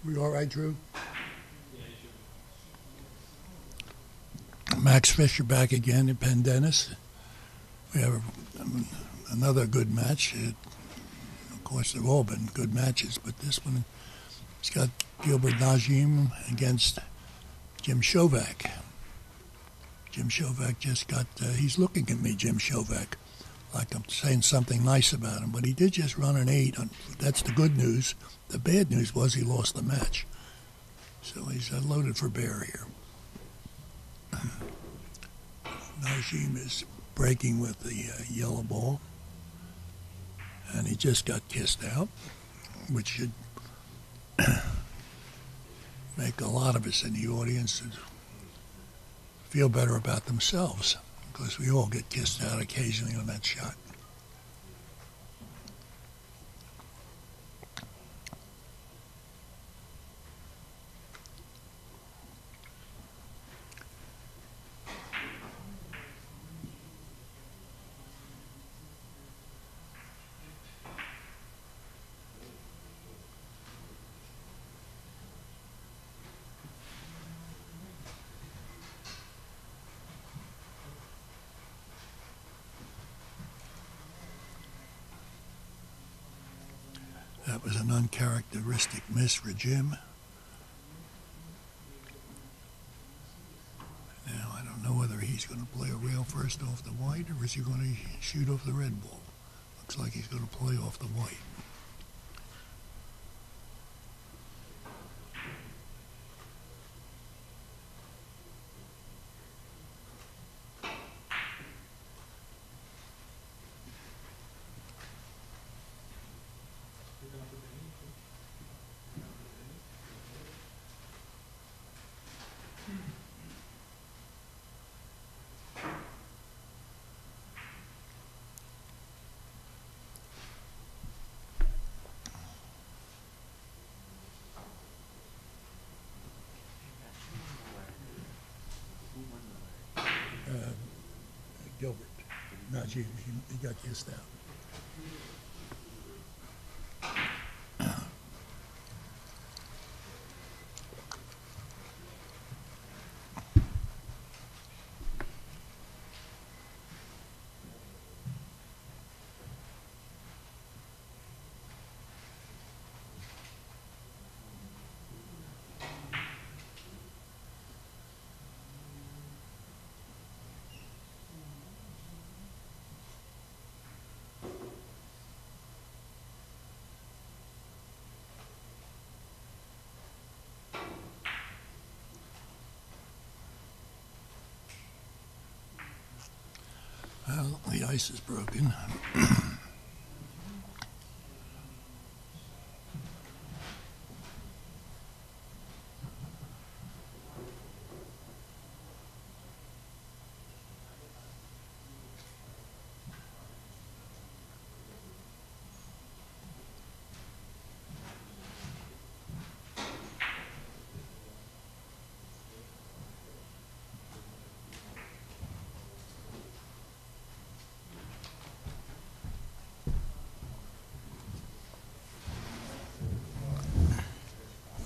We all right, Drew? Max Fisher back again in Penn Dennis. We have another good match. Of course, they've all been good matches, but this one, it's got Gilbert Najm against Jim Shovak. Jim Shovak just got, he's looking at me, Jim Shovak, like I'm saying something nice about him, but he did just run an 8. That's the good news. The bad news was he lost the match. So he's loaded for bear here. Najm is breaking with the yellow ball, and he just got kissed out, which should make a lot of us in the audience feel better about themselves, because we all get kissed out occasionally on that shot. That was an uncharacteristic miss for Jim. Now, I don't know whether he's going to play a rail first off the white, or is he going to shoot off the red ball. Looks like he's going to play off the white. Gilbert, Najm, he got kissed out. Well, the ice is broken.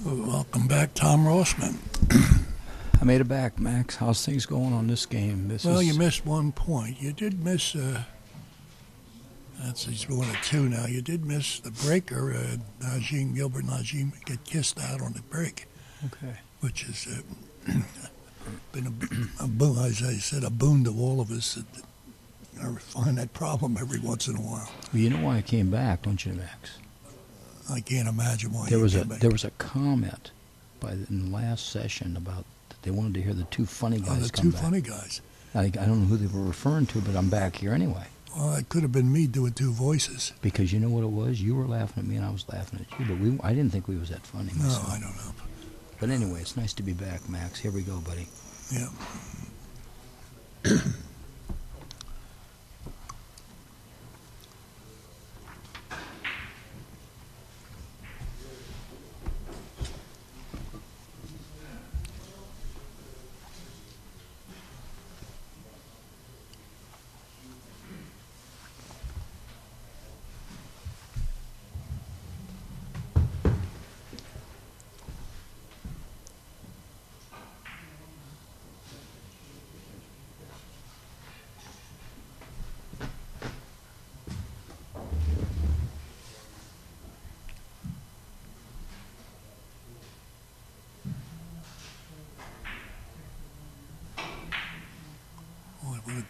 Welcome back, Tom Rossman. I made it back, Max. How's things going on this game? You missed 1 point. You did miss, he's going at 2 now. You did miss the breaker, Gilbert Najm, get kissed out on the break. Okay. Which has been a boon, as I said, a boon to all of us that find that problem every once in a while. Well, you know why I came back, don't you, Max? I can't imagine why there was a comment in the last session about that they wanted to hear the two funny guys come back. Funny guys. I don't know who they were referring to, but I'm back here anyway. Well, it could have been me doing 2 voices. Because you know what it was? You were laughing at me and I was laughing at you, but I didn't think we was that funny myself. No, I don't know. But anyway, it's nice to be back, Max. Here we go, buddy. Yeah.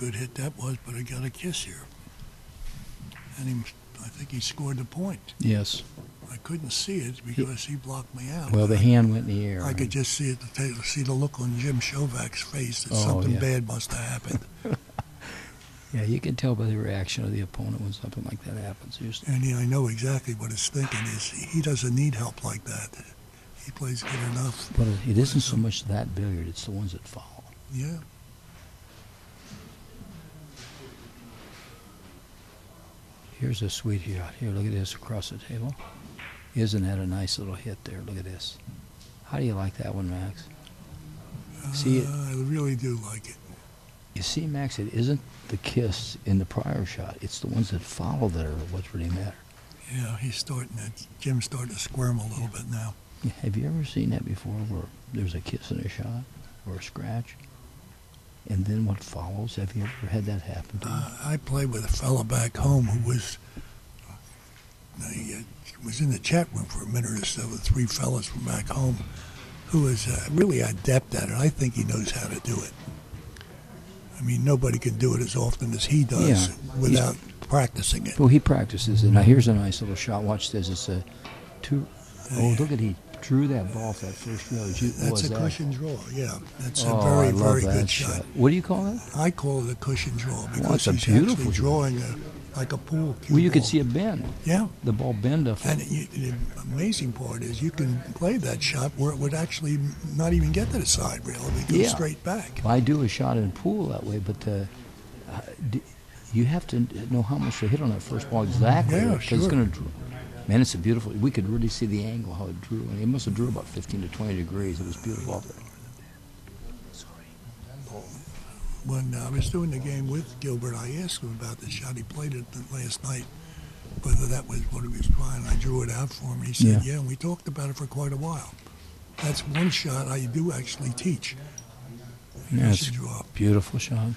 good hit that was, but I got a kiss here. And I think he scored the point. Yes. I couldn't see it because he blocked me out. Well, the hand went in the air. I could just see it, see the look on Jim Shovak's face that something bad must have happened. Yeah, you can tell by the reaction of the opponent when something like that happens. And I know exactly what his thinking is. He doesn't need help like that. He plays good enough. But it isn't so much that billiard, it's the ones that follow. Yeah. Here's a sweet shot. Here, look at this across the table. Isn't that a nice little hit there? Look at this. How do you like that one, Max? See it? I really do like it. You see, Max, it isn't the kiss in the prior shot. It's the ones that follow that are what's really matter. Yeah, Jim's starting to squirm a little bit now. Have you ever seen that before where there's a kiss in a shot or a scratch? And then what follows? Have you ever had that happen to you? I played with a fella back home who was in the chat room for a minute or so with 3 fellas from back home who is really adept at it. I think he knows how to do it. I mean, nobody can do it as often as he does without practicing it. Well, he practices it. Now, here's a nice little shot. Watch this. It's a 2. Oh, look at he drew that ball off that first row. That's a cushion draw, yeah. That's a I very, love very that good shot. What do you call that? I call it a cushion draw because it's a he's beautiful actually drawing like a pool cue Well, you ball. could see it bend. Yeah. The ball bend up. And the amazing part is you can play that shot where it would actually not even get to the side rail. It would go straight back. Well, I do a shot in pool that way, but you have to know how much to hit on that first ball exactly. Yeah, Because it's going to draw. Man, it's a beautiful. We could really see the angle how it drew. And it must have drew about 15 to 20 degrees. It was beautiful out there. When I was doing the game with Gilbert, I asked him about the shot. He played it last night, whether that was what he was trying. I drew it out for him. He said, yeah, and we talked about it for quite a while. That's one shot I do actually teach. Yeah, it's a beautiful shot.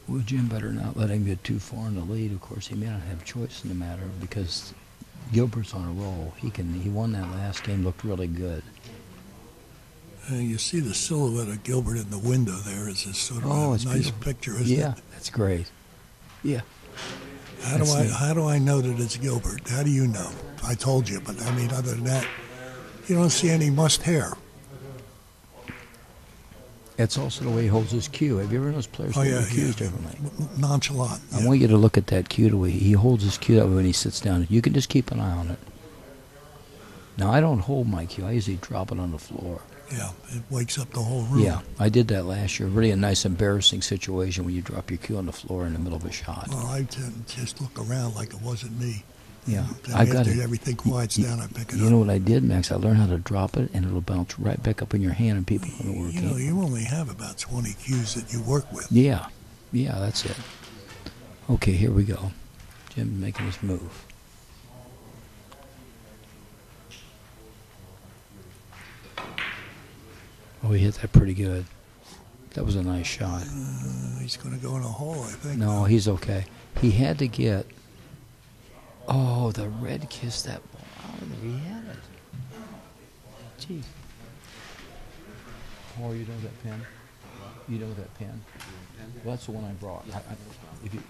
Well, Jim better not let him get too far in the lead. Of course, he may not have choice in the matter because Gilbert's on a roll. He won that last game, looked really good. You see the silhouette of Gilbert in the window there is a sort of a nice beautiful picture, isn't it? Yeah, that's great. Yeah. How do I know that it's Gilbert? How do you know? I told you, but I mean, other than that, you don't see any mussed hair. It's also the way he holds his cue. Have you ever noticed players hold their cues differently? Nonchalant. Yeah. I want you to look at that cue, the way he holds his cue that way when he sits down. You can just keep an eye on it. Now, I don't hold my cue. I usually drop it on the floor. Yeah, it wakes up the whole room. Yeah, I did that last year. Really a nice embarrassing situation when you drop your cue on the floor in the middle of a shot. Well, I just look around like it wasn't me. Yeah, I got it. Everything quiets down, I pick it up. You know what I did, Max? I learned how to drop it, and it'll bounce right back up in your hand, and people don't know where it came from. You only have about 20 cues that you work with. Yeah, that's it. Okay, here we go. Jim making his move. Oh, he hit that pretty good. That was a nice shot. He's going to go in a hole, I think. No, he's okay. He had to get... Oh, the red kissed that ball out of there. He had it. Jeez. Oh, you know that pen? You know that pen? Well, that's the one I brought. If you...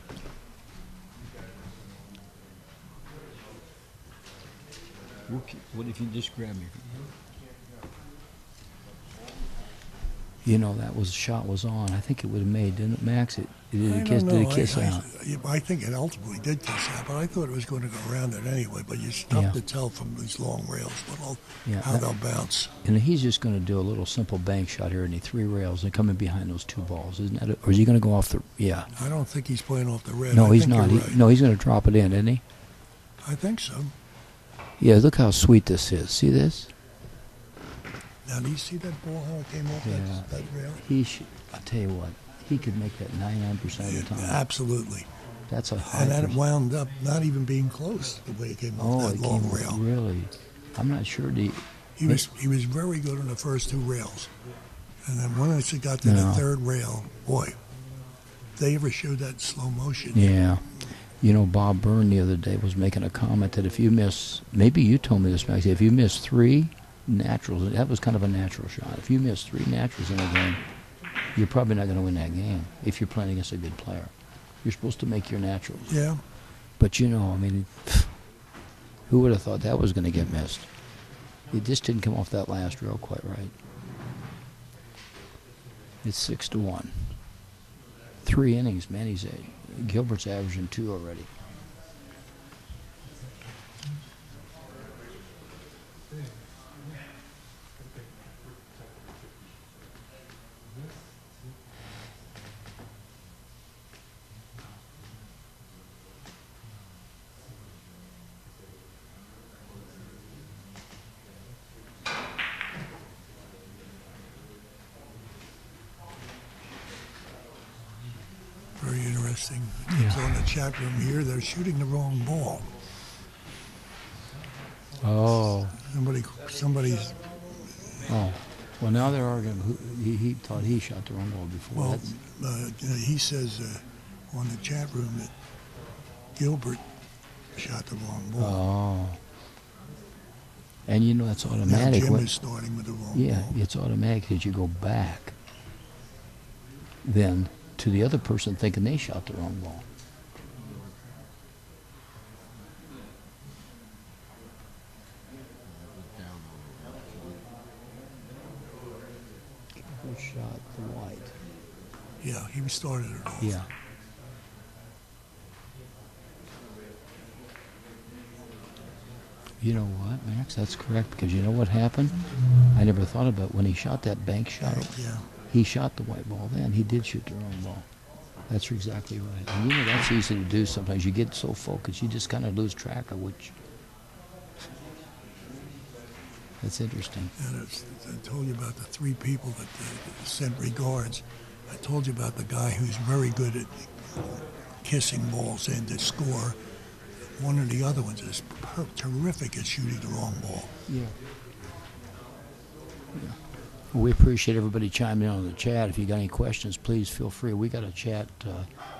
What if you just grab me? You know, that shot was on. I think it would have made, didn't it, Max? Did it kiss out? I think it ultimately did kiss out, but I thought it was going to go around it anyway. But it's tough to tell from these long rails how they'll bounce. And he's just going to do a little simple bank shot here, and 3 rails and come in behind those 2 balls, isn't that it? Or is he going to go off the? Yeah. I don't think he's playing off the red. No, he's not. He's going to drop it in, isn't he? I think so. Yeah, look how sweet this is. See this? Now, do you see that ball, how it came off that rail? I'll tell you what, he could make that 99% of the time. Absolutely. That's a high. And then it wound up not even being close the way it came off that long rail. Really? I'm not sure. He was very good on the first two rails. And then once it got to the third rail, boy, they ever showed that in slow motion. Yeah. You know, Bob Byrne the other day was making a comment that if you miss, maybe you told me this, Max, if you miss 3 naturals, that was kind of a natural shot. If you miss 3 naturals in a game, you're probably not going to win that game if you're playing against a good player. You're supposed to make your naturals. Yeah. But, you know, I mean, who would have thought that was going to get missed? It just didn't come off that last row quite right. It's 6-1. 3 innings, man. Gilbert's averaging 2 already. Very interesting. It's on the chat room here. They're shooting the wrong ball. Oh. Somebody's. Oh. Well, now they're arguing. He thought he shot the wrong ball before. Well, he says on the chat room that Gilbert shot the wrong ball. Oh. And you know that's automatic. Now Jim is starting with the wrong ball. Yeah, it's automatic that you go back then to the other person thinking they shot the wrong ball. Who shot the white? Yeah, he started it off. Yeah. You know what, Max? That's correct, because you know what happened? I never thought about it. When he shot that bank shot. Yeah. He shot the white ball then. He did shoot the wrong ball. That's exactly right. And you know, that's easy to do sometimes. You get so focused, you just kind of lose track of which. That's interesting. And I told you about the 3 people that sent regards. I told you about the guy who's very good at kissing balls in to score. One of the other ones is terrific at shooting the wrong ball. Yeah. Yeah. We appreciate everybody chiming in on the chat. If you got any questions, please feel free. We got a chat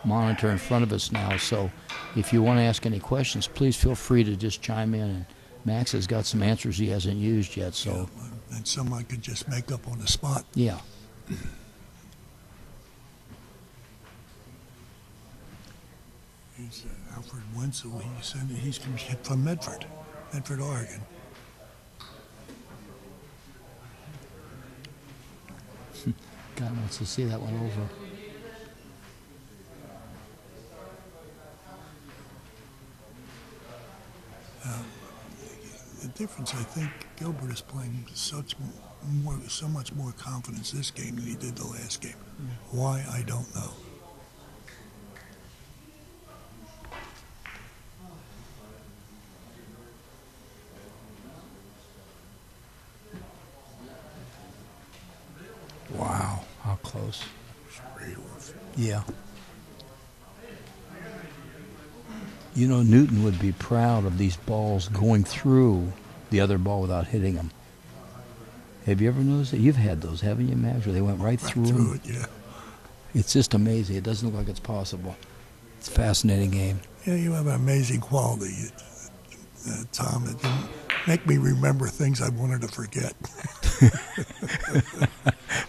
monitor in front of us now, so if you want to ask any questions, please feel free to just chime in. And Max has got some answers he hasn't used yet, so. Yeah, and some I could just make up on the spot. Yeah. He's Alfred Wenzel. He's from Medford, Oregon. God wants to see that one over. The difference, I think, Gilbert is playing so much more confidence this game than he did the last game. Yeah. Why, I don't know. Wow, how close. Straight off. Yeah. You know, Newton would be proud of these balls going through the other ball without hitting them. Have you ever noticed that? You've had those, haven't you, Max? Where they went right through them? It, yeah. It's just amazing. It doesn't look like it's possible. It's a fascinating game. Yeah, you have an amazing quality, Tom. It didn't make me remember things I wanted to forget.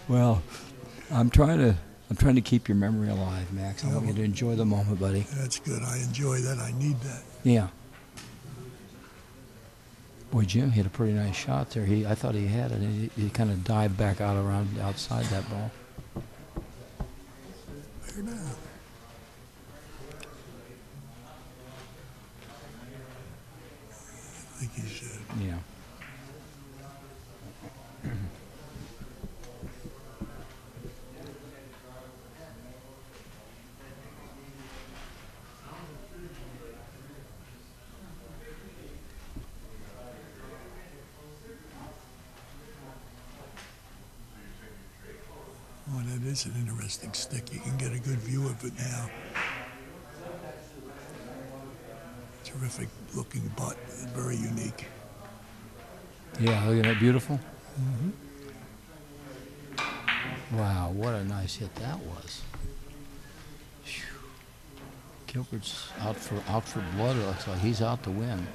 Well, I'm trying to keep your memory alive, Max. I want you to enjoy the moment, buddy. That's good. I enjoy that. I need that. Yeah. Boy, Jim hit a pretty nice shot there. I thought he had it, and he kind of dived back out around outside that ball. There now. I think he should. Yeah. Oh, that is an interesting stick. You can get a good view of it now. Terrific looking butt, very unique. Yeah, look at that, beautiful. Mm-hmm. Wow, what a nice hit that was. Phew. Gilbert's out for blood. It looks like he's out to win.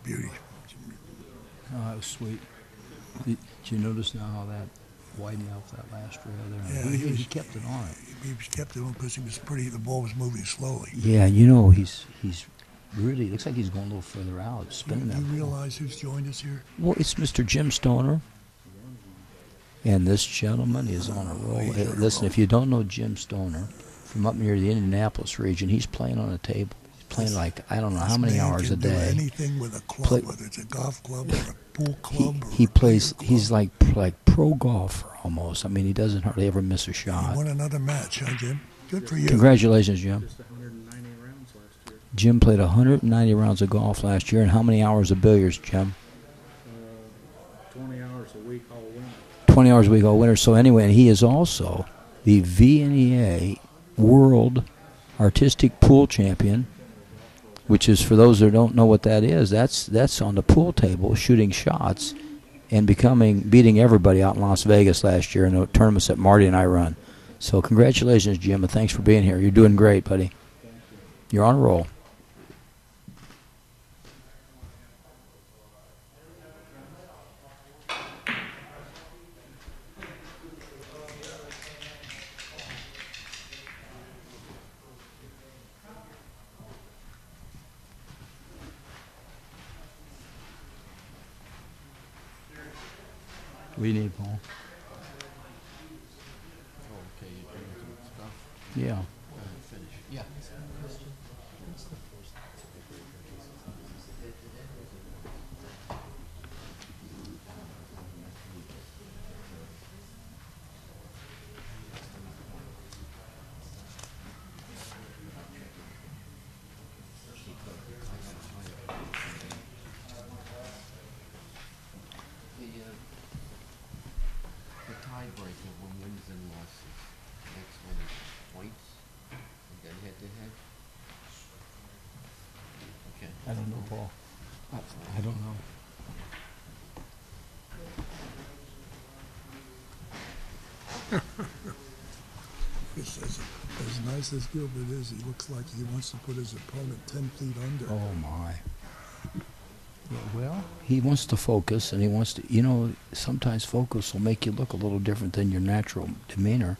Beauty. Oh, that was sweet. Did you notice now how that widened out that last rail there? Yeah, He kept it on it. He kept it on because he was the ball was moving slowly. Yeah, you know, he's really, looks like he's going a little further out, spinning that You ball. realize who's joined us here? Well, it's Mr. Jim Stoner. And this gentleman is on a roll. he's Hey, on a listen, roll. if you don't know Jim Stoner, from up near the Indianapolis region, he's playing on a table. He's playing like, I don't know how many This man hours a can do day. anything with a club, whether it's a golf club or a pool club. He or a plays, billiard he's club. like pro golfer almost. I mean, he doesn't hardly ever miss a He shot. won another match, huh, Jim? Good for you. Congratulations, Jim. Just 190 rounds last year. Jim played 190 rounds of golf last year. And how many hours of billiards, Jim? 20 hours a week all winter. 20 hours a week all winter. So anyway, and he is also the VNEA World Artistic Pool Champion, which is, for those that don't know what that is, that's on the pool table shooting shots and beating everybody out in Las Vegas last year in the tournaments that Marty and I run. So congratulations, Jim, and thanks for being here. You're doing great, buddy. You're on a roll. What do you need, Paul? Okay, you're doing some stuff. Yeah. Go ahead and finish. Yeah. The tiebreaker when wins and losses. Next one is points, and then head to head. Okay. I don't know, Paul. I don't know. He says, as nice as Gilbert is, he looks like he wants to put his opponent 10 feet under. Oh, my. Yeah, well, he wants to focus, and he wants to, sometimes focus will make you look a little different than your natural demeanor.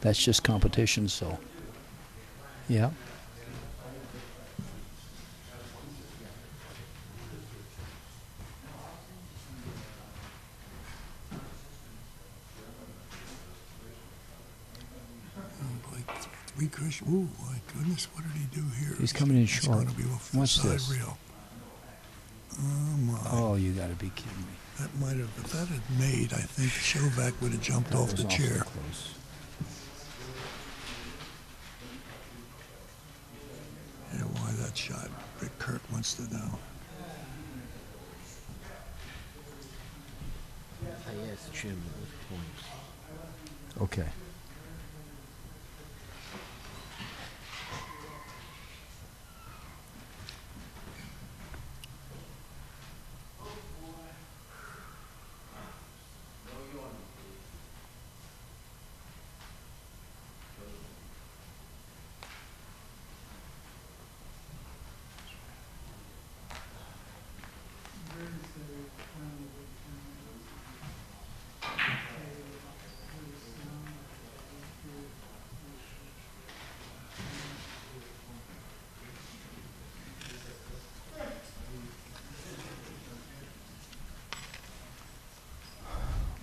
That's just competition, so. Yeah. Three cushion. Ooh, my goodness, what did he do here? He's coming in It's short. going to be off the Watch side this. rail. Oh, my. Oh, you got to be kidding me. That might have, if that had made, I think Shovak would have jumped off That the was chair. awfully close. Yeah, why that shot? Rick Kurt wants to know. I asked Jim those points. Okay.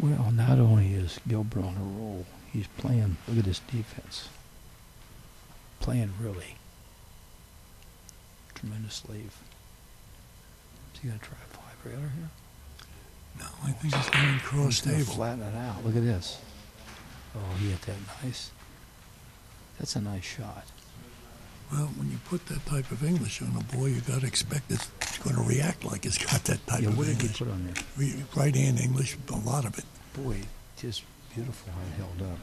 Well, not only is Gilbert on a roll, he's playing. Look at his defense. Playing really. Tremendous leave. Is he going to try a five-railer here? No, I think he's going cross He's going to table. flatten it out. Look at this. Oh, he hit that nice. That's a nice shot. Well, when you put that type of English on a boy, you got to expect it's going to react like it's got that type Yeah, of what did he English. put on there? Right-hand English, a lot of it. Boy, just beautiful how it held up.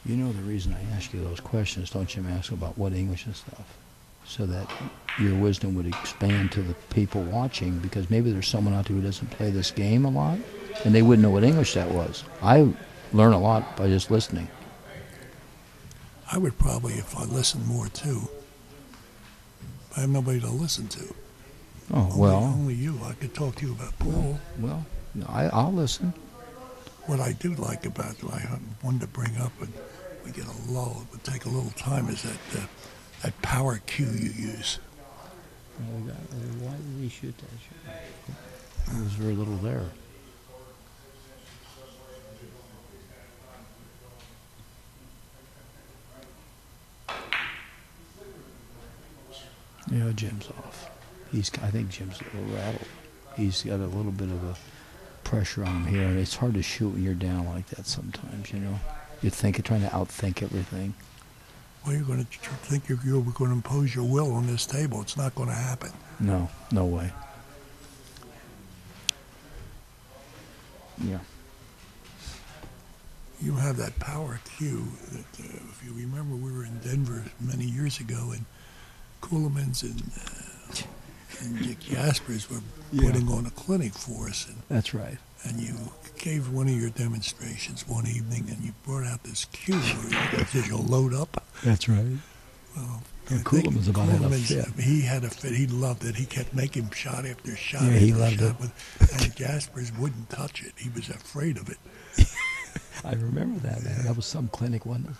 You know the reason I ask you those questions, don't you, ask about what English and stuff? So that your wisdom would expand to the people watching, because maybe there's someone out there who doesn't play this game a lot, and they wouldn't know what English that was. I learn a lot by just listening. I would probably, if I listened more too. I have nobody to listen to. Oh, well. Only you. I could talk to you about Paul. Well, I'll listen. What I do like about it, I wanted to bring up, and we get a lull, it would take a little time, is that power cue you use. Why did he shoot that shot? There was very little there. Yeah, Jim's off. I think Jim's a little rattled. He's got a little bit of a pressure on him here, and it's hard to shoot when you're down like that sometimes, you know. You're trying to outthink everything. Well, you're going to think you're going to impose your will on this table. It's not going to happen. No way. Yeah. You have that power cue that, if you remember, we were in Denver many years ago, and Coolemans and Jaspers were putting on a clinic for us. And, That's right. and you gave one of your demonstrations one evening, and you brought out this cue where you said you'll load up. That's right. Well, And Coolemans about had a Coolemans, fit. he had a fit. He loved it. He kept making shot after shot Yeah, after he loved shot. it. And Jaspers wouldn't touch it. He was afraid of it. I remember that, man. That was some clinic, wasn't it?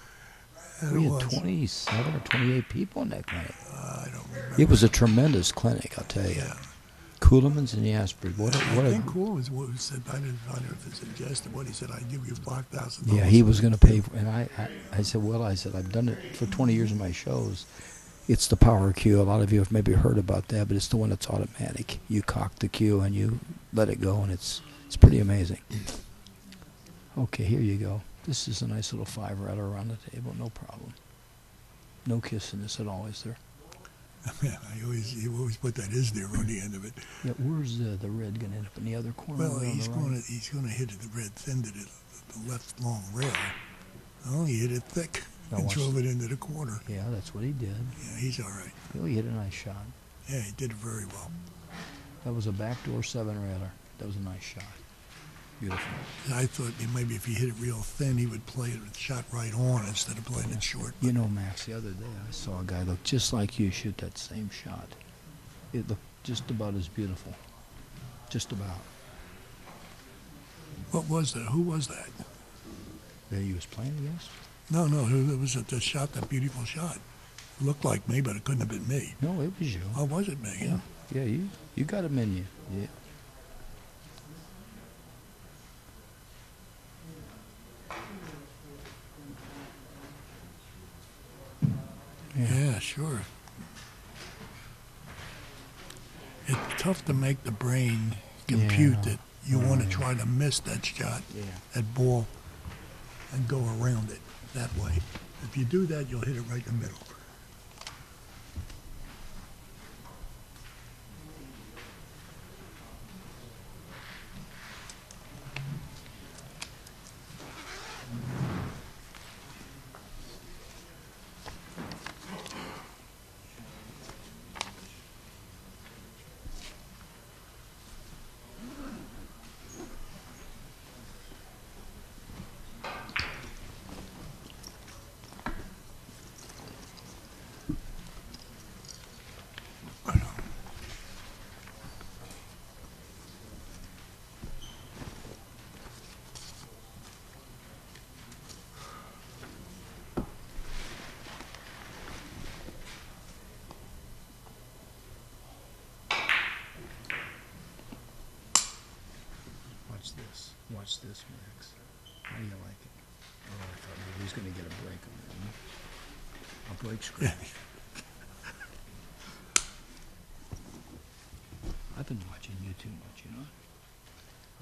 And We it had was. 27 or 28 people in that clinic. I don't remember. It was a tremendous clinic, I'll tell you. Yeah. Coolemans and Jaspers. What I a think Coolemans said, I didn't find out if it suggested what he said, I'd give you $5,000. yeah, he was going to pay for, and I said, well, I've done it for 20 years in my shows. It's the power cue. A lot of you have maybe heard about that, but it's the one that's automatic. You cock the cue and you let it go, and it's pretty amazing. Okay, here you go. This is a nice little five-rattler around the table, no problem. No kissing this at all, is there? Yeah, you always put that is there on the end of it. Yeah, where's the red going to end up in the other corner? Well, or on he's the right? going to hit it the red thin to the left long rail. Oh, he hit it thick Now and watch drove it into the corner. Yeah, that's what he did. Yeah, he's all right. He hit a nice shot. Yeah, he did it very well. That was a backdoor seven-railer. That was a nice shot. Beautiful. I thought maybe if he hit it real thin, he would play it shot right on instead of playing it short. You know, Max, the other day I saw a guy look just like you shoot that same shot. It looked just about as beautiful. Just about. What was that? Who was that? That he was playing against? No, it was that shot, that beautiful shot. It looked like me, but it couldn't have been me. No, it was you. Oh, was it me? Yeah. Yeah, you got him in you. Yeah. Yeah, sure. It's tough to make the brain compute Yeah. that you want to try to miss that shot, Yeah. that ball, and go around it that way. If you do that, you'll hit it right in the middle. What's this, Max? How do you like it? Oh, I thought maybe he was going to get a break on that one. A break screen. I've been watching you too much, you know?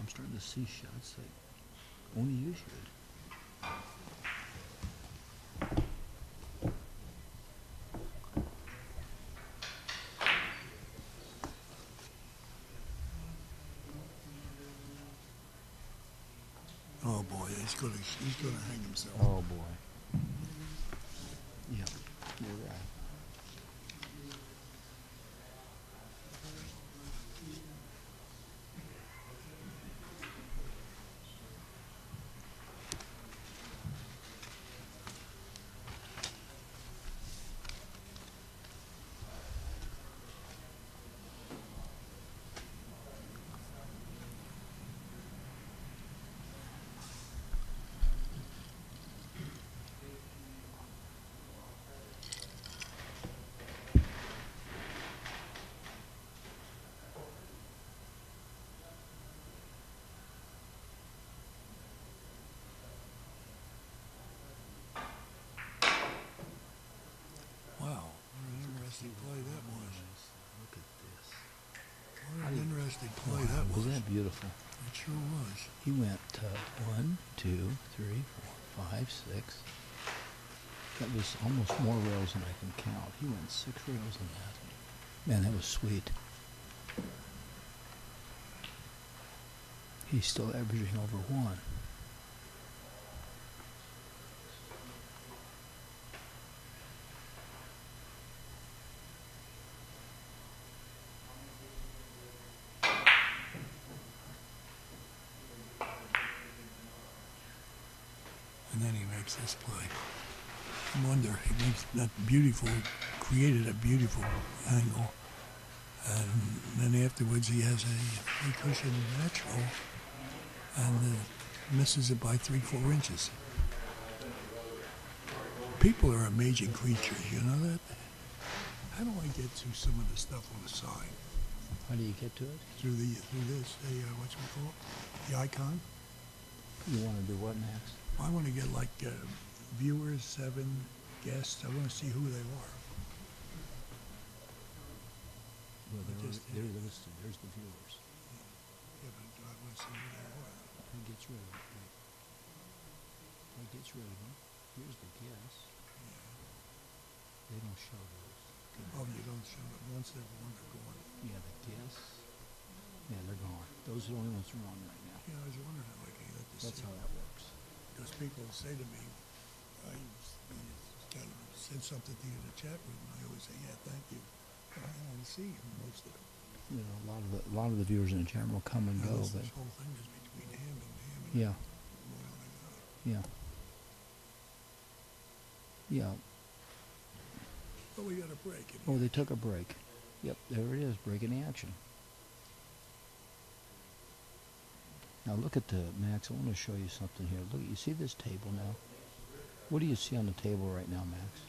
I'm starting to see shots like only you should. Oh boy, he's gonna hang himself. Oh, boy. Yeah, you're right. Wow, what an interesting play that was. Look at this. What an interesting play that was. Wasn't that beautiful? It sure was. He went 1, 2, 3, 4, 5, 6. That was almost more rails than I can count. He went 6 rails in that. Man, that was sweet. He's still averaging over 1. And then he makes this play. I wonder, he makes that beautiful, created a beautiful angle. And then afterwards he has a cushion natural and misses it by 3-4 inches. People are amazing creatures, you know that? How do I get to some of the stuff on the side? How do you get to it? Through this, what's it called? The icon? You want to do what next? I want to get like viewers, 7 guests. I want to see who they are. Well, Just- they're listed. There's the viewers. Yeah, but I want to see who they are. Who gets rid of it? Who gets rid of them? Here's the guests. They don't show those. Oh, you don't show them. Once they're gone. Yeah, the guests. Yeah, they're gone. Those are the only ones that are on right now. Yeah, I was wondering how I can get this. That's how that works. Because people say to me, I kind of send something to you in the chat room, and I always say, yeah, thank you. But I don't see most of them. You know, a lot of the viewers in the chat will come and go, Unless but this whole thing is between him and yeah, Well, I got it. yeah, yeah. But we got a break. Oh, they took a break. Yep, there it is, break in the action. Now look at the, Max, I want to show you something here. Look, you see this table now? What do you see on the table right now, Max?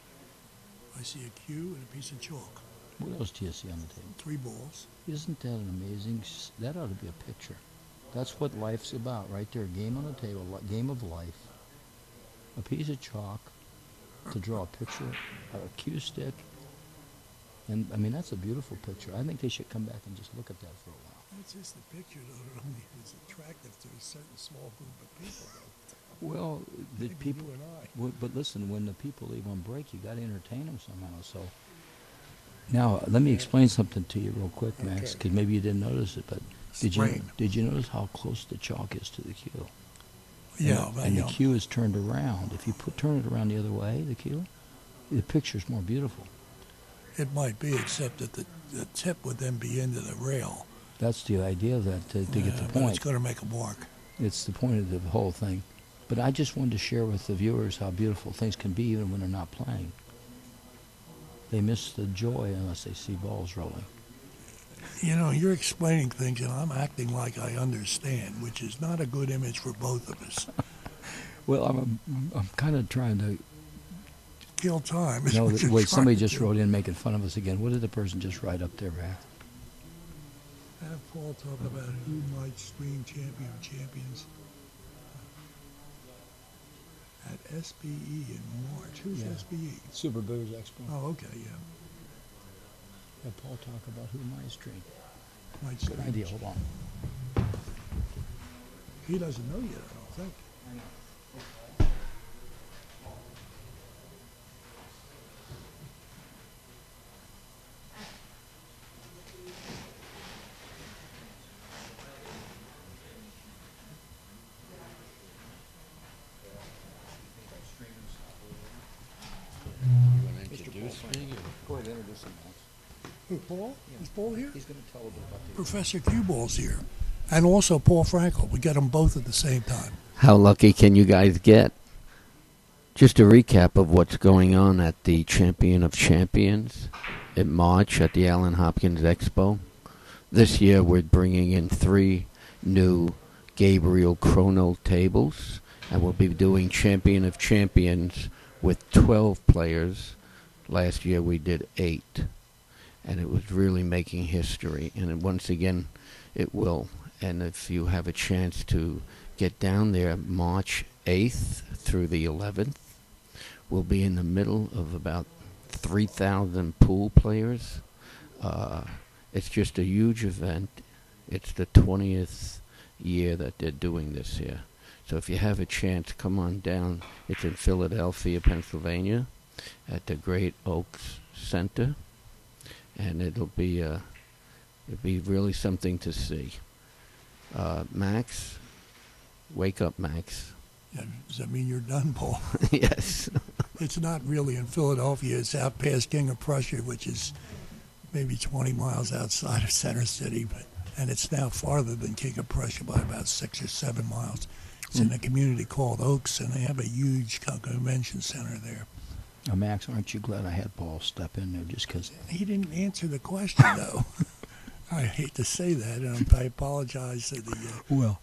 I see a cue and a piece of chalk. What else do you see on the table? 3 balls. Isn't that an amazing, that ought to be a picture. That's what life's about right there, game on the table, game of life. A piece of chalk to draw a picture, a cue stick, and I mean, that's a beautiful picture. I think they should come back and just look at that for a while. That's just the picture, though, that only is attractive to a certain small group of people, though. Well, the Maybe people, you and I. but listen, when the people leave on break, you got to entertain them somehow. So now, let me explain something to you real quick, Max, Okay. because maybe you didn't notice it, but did Explain. you notice how close the chalk is to the cue? Yeah, but And the yeah. cue is turned around. If you turn it around the other way, the cue, the picture's more beautiful. It might be, except that the tip would then be into the rail. That's the idea of that, to get the But point. it's going to make a mark. It's the point of the whole thing. But I just wanted to share with the viewers how beautiful things can be even when they're not playing. They miss the joy unless they see balls rolling. You know, you're explaining things, and I'm acting like I understand, which is not a good image for both of us. Well, I'm kind of trying to. Kill time. Is No, what you're wait, trying somebody to just do. wrote in making fun of us again. What did the person just write up there, Max? Have Paul talk about who might stream champions. At SBE in March. Who's Yeah. SBE? Super Bears Expo. Oh, okay, yeah. Have Paul talk about who might stream. Might Good idea. Hold on. He doesn't know yet, I don't think. You wanna introduce me? Go ahead, introduce him, Max. Who, Paul? Is Paul here? He's going to tell a bit about the Professor Q-Ball's here. And also Paul Frankel. We got them both at the same time. How lucky can you guys get? Just a recap of what's going on at the Champion of Champions in March at the Allen Hopkins Expo. This year we're bringing in 3 new Gabriel Chrono tables, and we'll be doing Champion of Champions with 12 players. Last year we did 8, and it was really making history. And once again, it will. And if you have a chance to get down there March 8th through the 11th, we'll be in the middle of about 3,000 pool players. It's just a huge event. It's the 20th year that they're doing this here. So if you have a chance, come on down. It's in Philadelphia, Pennsylvania, at the Great Oaks Center, and it'll be really something to see. Max, wake up, Max. Yeah, does that mean you're done, Paul? Yes. It's not really in Philadelphia. It's out past King of Prussia, which is maybe 20 miles outside of Center City, and it's now farther than King of Prussia by about 6 or 7 miles. It's in a community called Oaks, and they have a huge convention center there. Now, Max, aren't you glad I had Paul step in there just because? He didn't answer the question, though. I hate to say that, and I apologize to the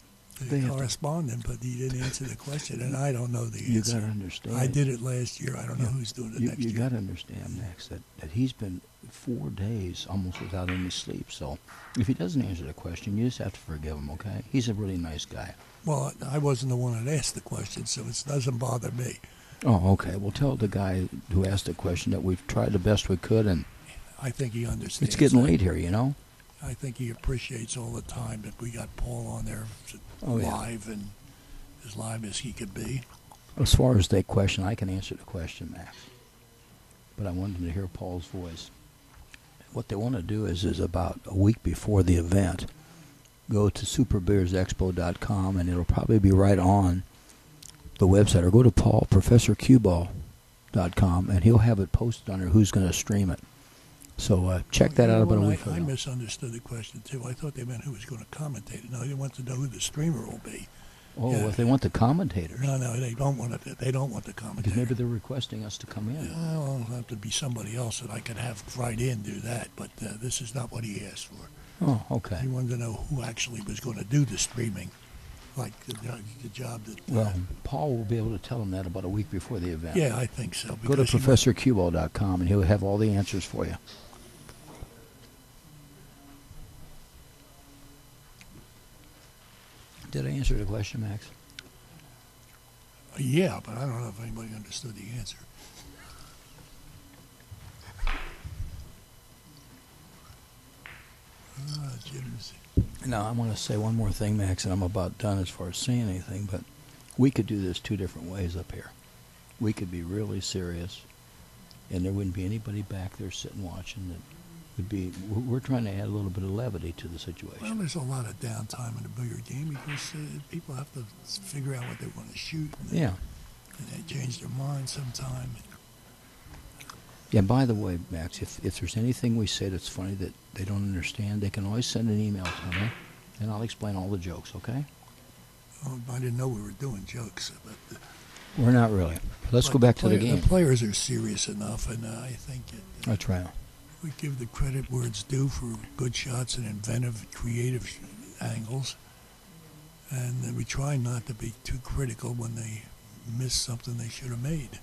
correspondent, but he didn't answer the question, and I don't know the answer. You got to understand. I did it last year. I don't know who's doing it next year. You got to understand, Max, that he's been 4 days almost without any sleep. So if he doesn't answer the question, you just have to forgive him, okay? He's a really nice guy. Well, I wasn't the one that asked the question, so it doesn't bother me. Oh, okay. Well, tell the guy who asked the question that we've tried the best we could, and I think he understands. it's getting that. late here, you know? I think he appreciates all the time that we got Paul on there live and as live as he could be. As far as that question, I can answer the question, Max. But I wanted to hear Paul's voice. What they want to do is about a week before the event, go to superbearsexpo.com, and it'll probably be right on the website, or go to professorqball.com, and he'll have it posted on there who's going to stream it. So check that out about a week from I now. misunderstood the question, too. I thought they meant who was going to commentate it. No, they want to know who the streamer will be. Oh, Yeah. well, if they want the commentators. No, they don't want it. They don't want the commentator. Because maybe they're requesting us to come in. Well, it'll have to be somebody else that I could have right in do that, but this is not what he asked for. Oh, okay. He wanted to know who actually was going to do the streaming, like the job that... Well, Paul will be able to tell him that about a week before the event. yeah, I think so. Go to because he professorqball.com, and he'll have all the answers for you. Did I answer the question, Max? yeah, but I don't know if anybody understood the answer. Jim's... Now, I want to say one more thing, Max, and I'm about done as far as saying anything, but we could do this 2 different ways up here. We could be really serious, and there wouldn't be anybody back there sitting watching. That would be. We're trying to add a little bit of levity to the situation. Well, there's a lot of downtime in a bigger game because people have to figure out what they want to shoot. And Yeah. And they change their mind sometime. Yeah, by the way, Max, if there's anything we say that's funny that they don't understand, they can always send an email to me, and I'll explain all the jokes, okay? Oh, I didn't know we were doing jokes, but... We're not really. Let's go back to the game. The players are serious enough, and I think That's right. we give the credit where it's due for good shots and inventive, creative angles. And we try not to be too critical when they miss something they should have made.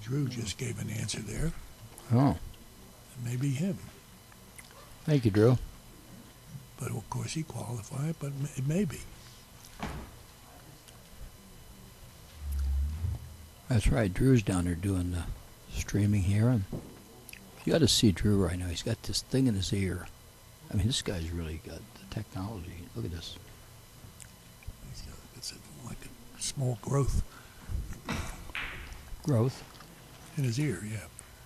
Drew just gave an answer there. Oh, Maybe him. thank you, Drew. But of course he qualified, but it may be. That's right. Drew's down there doing the streaming here, and you got to see Drew right now. He's got this thing in his ear. I mean, this guy's really got the technology. Look at this. It's like a small growth Growth. in his ear, yeah.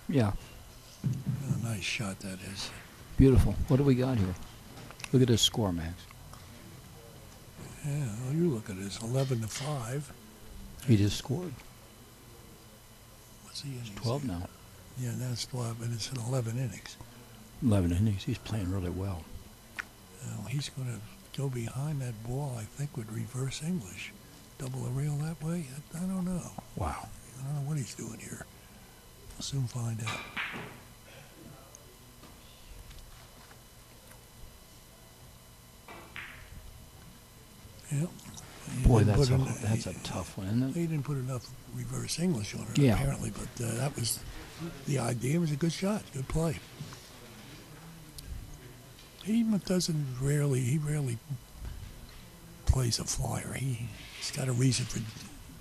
Yeah, A nice shot that is. beautiful. What do we got here? Look at this score, Max. Yeah, well, you look at it. It's 11-5. He just scored. What's the innings? 12 now. Yeah, that's 12, and it's in 11 innings. 11 innings. He's playing really well. He's going to go behind that ball, I think, with reverse English. Double a reel that way? I don't know. Wow. I don't know what he's doing here. We'll soon find out. Yep. He Boy, didn't that's a tough one, isn't it? He didn't put enough reverse English on it, Yeah. apparently, but that was the idea. It was a good shot, good play. He rarely plays a flyer. He's got a reason for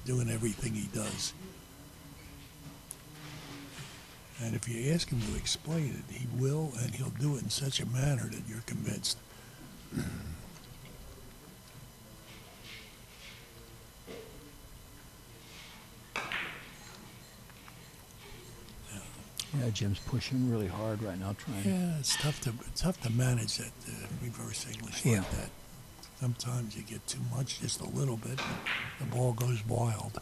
doing everything he does. And if you ask him to explain it, he will, and he'll do it in such a manner that you're convinced. Yeah, Jim's pushing really hard right now, trying. Yeah, it's tough to manage that reverse English Yeah. like that. Sometimes you get too much, just a little bit, the ball goes wild.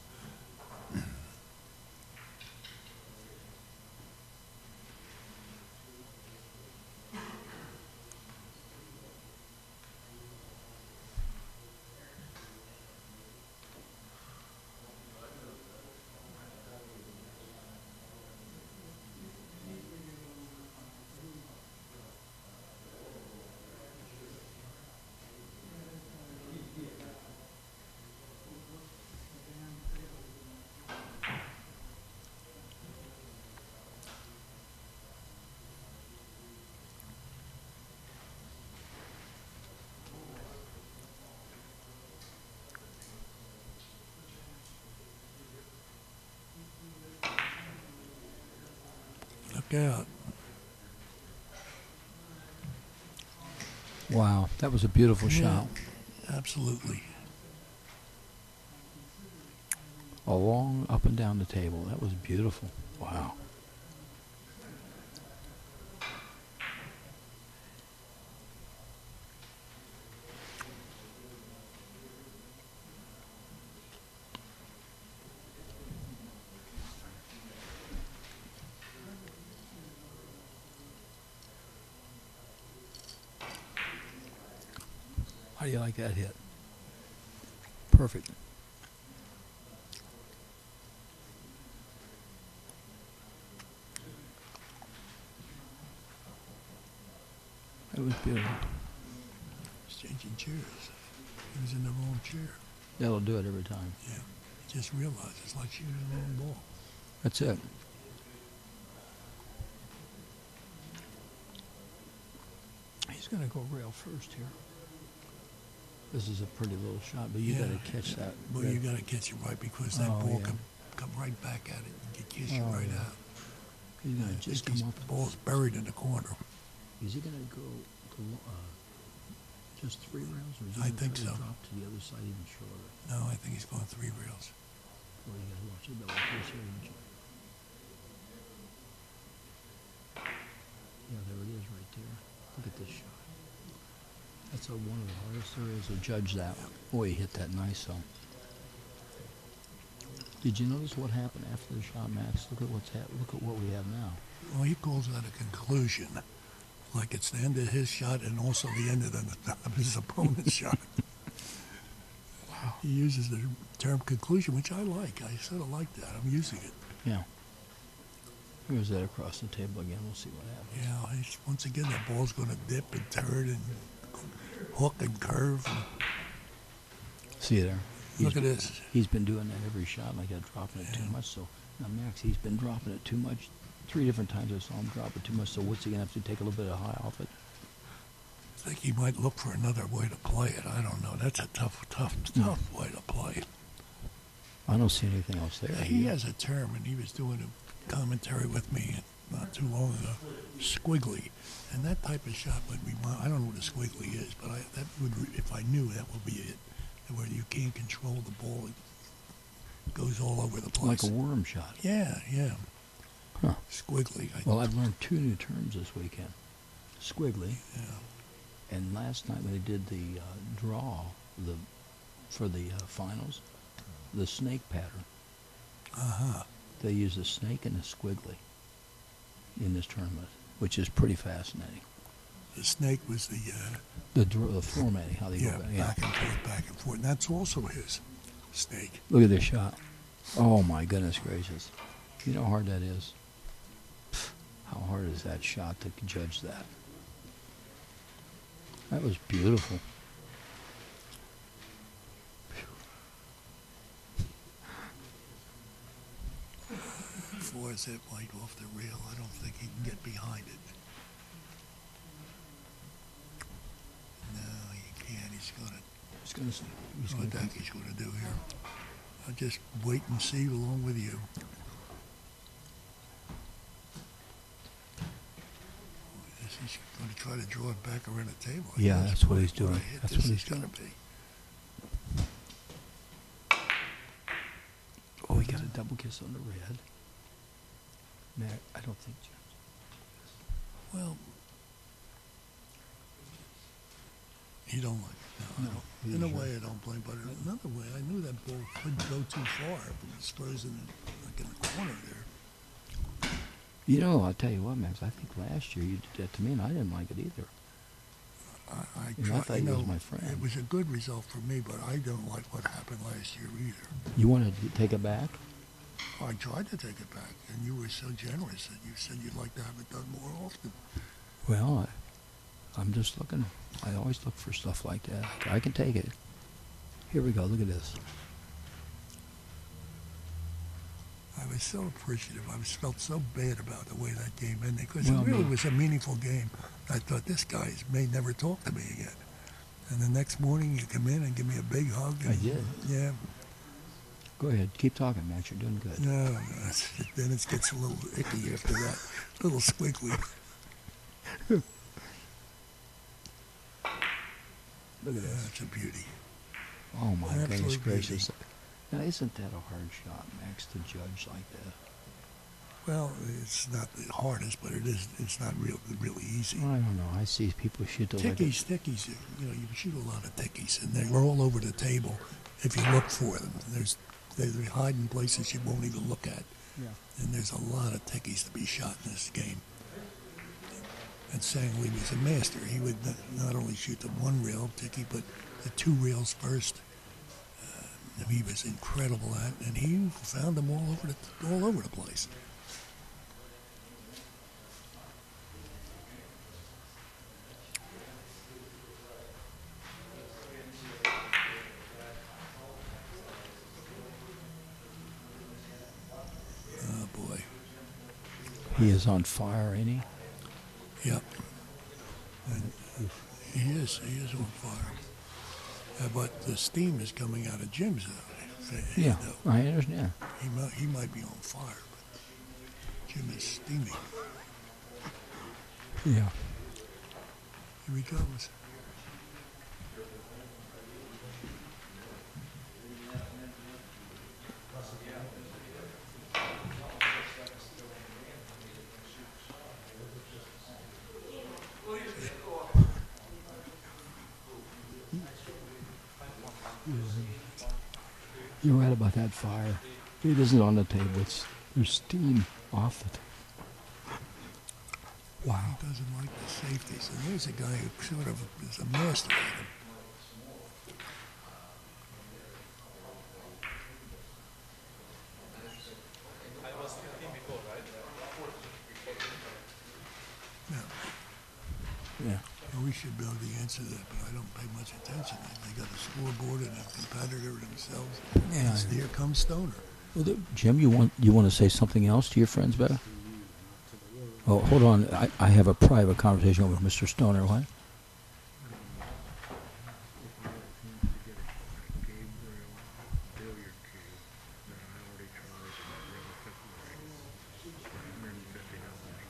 Look out. Wow, that was a beautiful shot. Absolutely. Along, up and down the table. That was beautiful. Wow. How do you like that hit? Perfect. It was beautiful. He's changing chairs. He was in the wrong chair. That'll do it every time. Yeah. He just realized it's like shooting the wrong ball. That's it. He's going to go rail first here. This is a pretty little shot, but you got to catch that. Well, you got to catch it right because that Oh, ball yeah. can come right back at it and get kiss you Oh, right yeah. out. He's going to just come up. The ball's buried in the corner. Is he going to go to, just 3 rails, or is he I gonna think try to so. drop to the other side even shorter? No, I think he's going 3 rails. Or you got to watch it about this here. Yeah, there it is right there. Look at this shot. That's one of the hardest areas to judge that. Boy, he hit that nice, though. Did you notice what happened after the shot, Max? Look at look at what we have now. Well, he calls that a conclusion. Like it's the end of his shot and also the end of his opponent's shot. Wow. He uses the term conclusion, which I like. I sort of like that. I'm using it. Yeah. Here's that across the table again. We'll see what happens. Yeah, once again, the ball's going to dip and turn and hook and curve. See there? Look at this. He's been doing that every shot, like that, dropping it too much. So Now, Max, he's been dropping it too much. 3 different times I saw him drop it too much, so what's he going to have to take a little bit of high off it? I think he might look for another way to play it. I don't know. That's a tough way to play it. I don't see anything else there. Yeah, he has a term, and he was doing a commentary with me not too long ago, squiggly. And that type of shot would be I don't know what a squiggly is, but that would, if I knew, that would be it. Where you can't control the ball, it goes all over the place. Like a worm shot. Yeah. Huh. Squiggly. Well, I've learned 2 new terms this weekend. Squiggly. Yeah. And last night when they did the draw for the finals, the snake pattern. Uh-huh. They use a snake and a squiggly in this tournament, which is pretty fascinating. The snake was the formatting, how they go back. Yeah, back and forth. And that's also his snake. Look at this shot. Oh, my goodness gracious. You know how hard that is? How hard is that shot to judge that? That was beautiful. Force it right off the rail. I don't think he can get behind it. No, he can't. He's what the heck he's gonna do here. I'll just wait and see along with you. He's going to try to draw it back around the table. Yeah, that's what he's doing. That's what he's going doing. to be. Oh, he got a double kiss on the red. I don't think Jim's. Well, you don't like it. No, I don't. In a way, I don't blame, but another way, I knew that ball couldn't go too far. But the Spurs in the corner there. You know, I'll tell you what, Max. I think last year you did that to me, and I didn't like it either. I thought he was my friend. It was a good result for me, but I don't like what happened last year either. You wanted to take it back? I tried to take it back, and you were so generous that you said you'd like to have it done more often. Well, I'm just looking. I always look for stuff like that. I can take it. Here we go. Look at this. I was so appreciative. I felt so bad about the way that game ended because it really was a meaningful game. I thought this guy may never talk to me again. And the next morning you come in and give me a big hug. I did. Yeah. Go ahead. Keep talking, Max. You're doing good. No, then it gets a little icky after that. A little squiggly. Look at this. That's a beauty. Oh, my goodness Absolute gracious. beauty. Now, isn't that a hard shot, Max, to judge like that? Well, it's not the hardest, but it's not really easy. I don't know. I see people shoot those. Tickies, you shoot a lot of tickies, and they're all over the table if you look for them. They hide in places you won't even look at. Yeah. And there's a lot of tickies to be shot in this game. And Sangley was a master. He would not only shoot the one rail ticky, but the 2 rails first. He was incredible at, and he found them all over the place. Oh boy. He is on fire, ain't he? Yep. And he is on fire. But the steam is coming out of Jim's. Yeah, I understand. He might be on fire, but Jim is steaming. Yeah. Here he goes. You're right about that fire. It isn't on the table. There's steam off it. Wow. He doesn't like the safeties. And there's a guy who sort of is a master at them. Yeah. We should be able to answer that, but I don't pay much attention. They got a scoreboard and a competitor themselves. Yeah. And here comes Stoner. Well, Jim, you want to say something else to your friends, better? Oh, hold on. I have a private conversation with Mr. Stoner. What?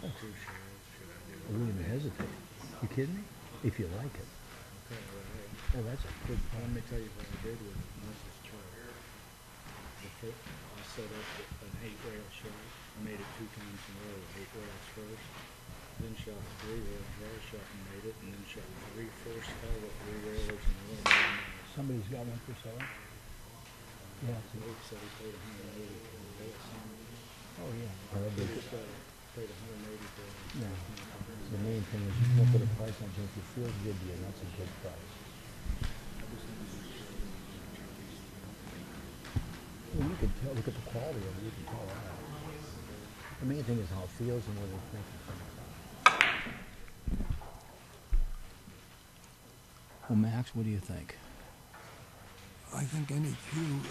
I wouldn't even hesitate. You kidding me? If you like it. Oh, that's a good Let point. me tell you what I did with Mrs. Charles. I set up an 8-rail shot. I made it 2 times in a row, 8 rails first. Then shot 3 rails, rail shot and made it, and then shot 3 first hell with 3 railers and a little bit of Somebody's got one for sale? Yeah. Luke said he paid 180 for the base. Oh, yeah. He just paid 180 for it. Yeah. The main thing is you don't put a price on it. If it feels good to you, that's a good price. Well, you can tell, look at the quality of it, you can tell that. The main thing is how it feels and what it's thinking from it. Well, Max, what do you think? I think any cue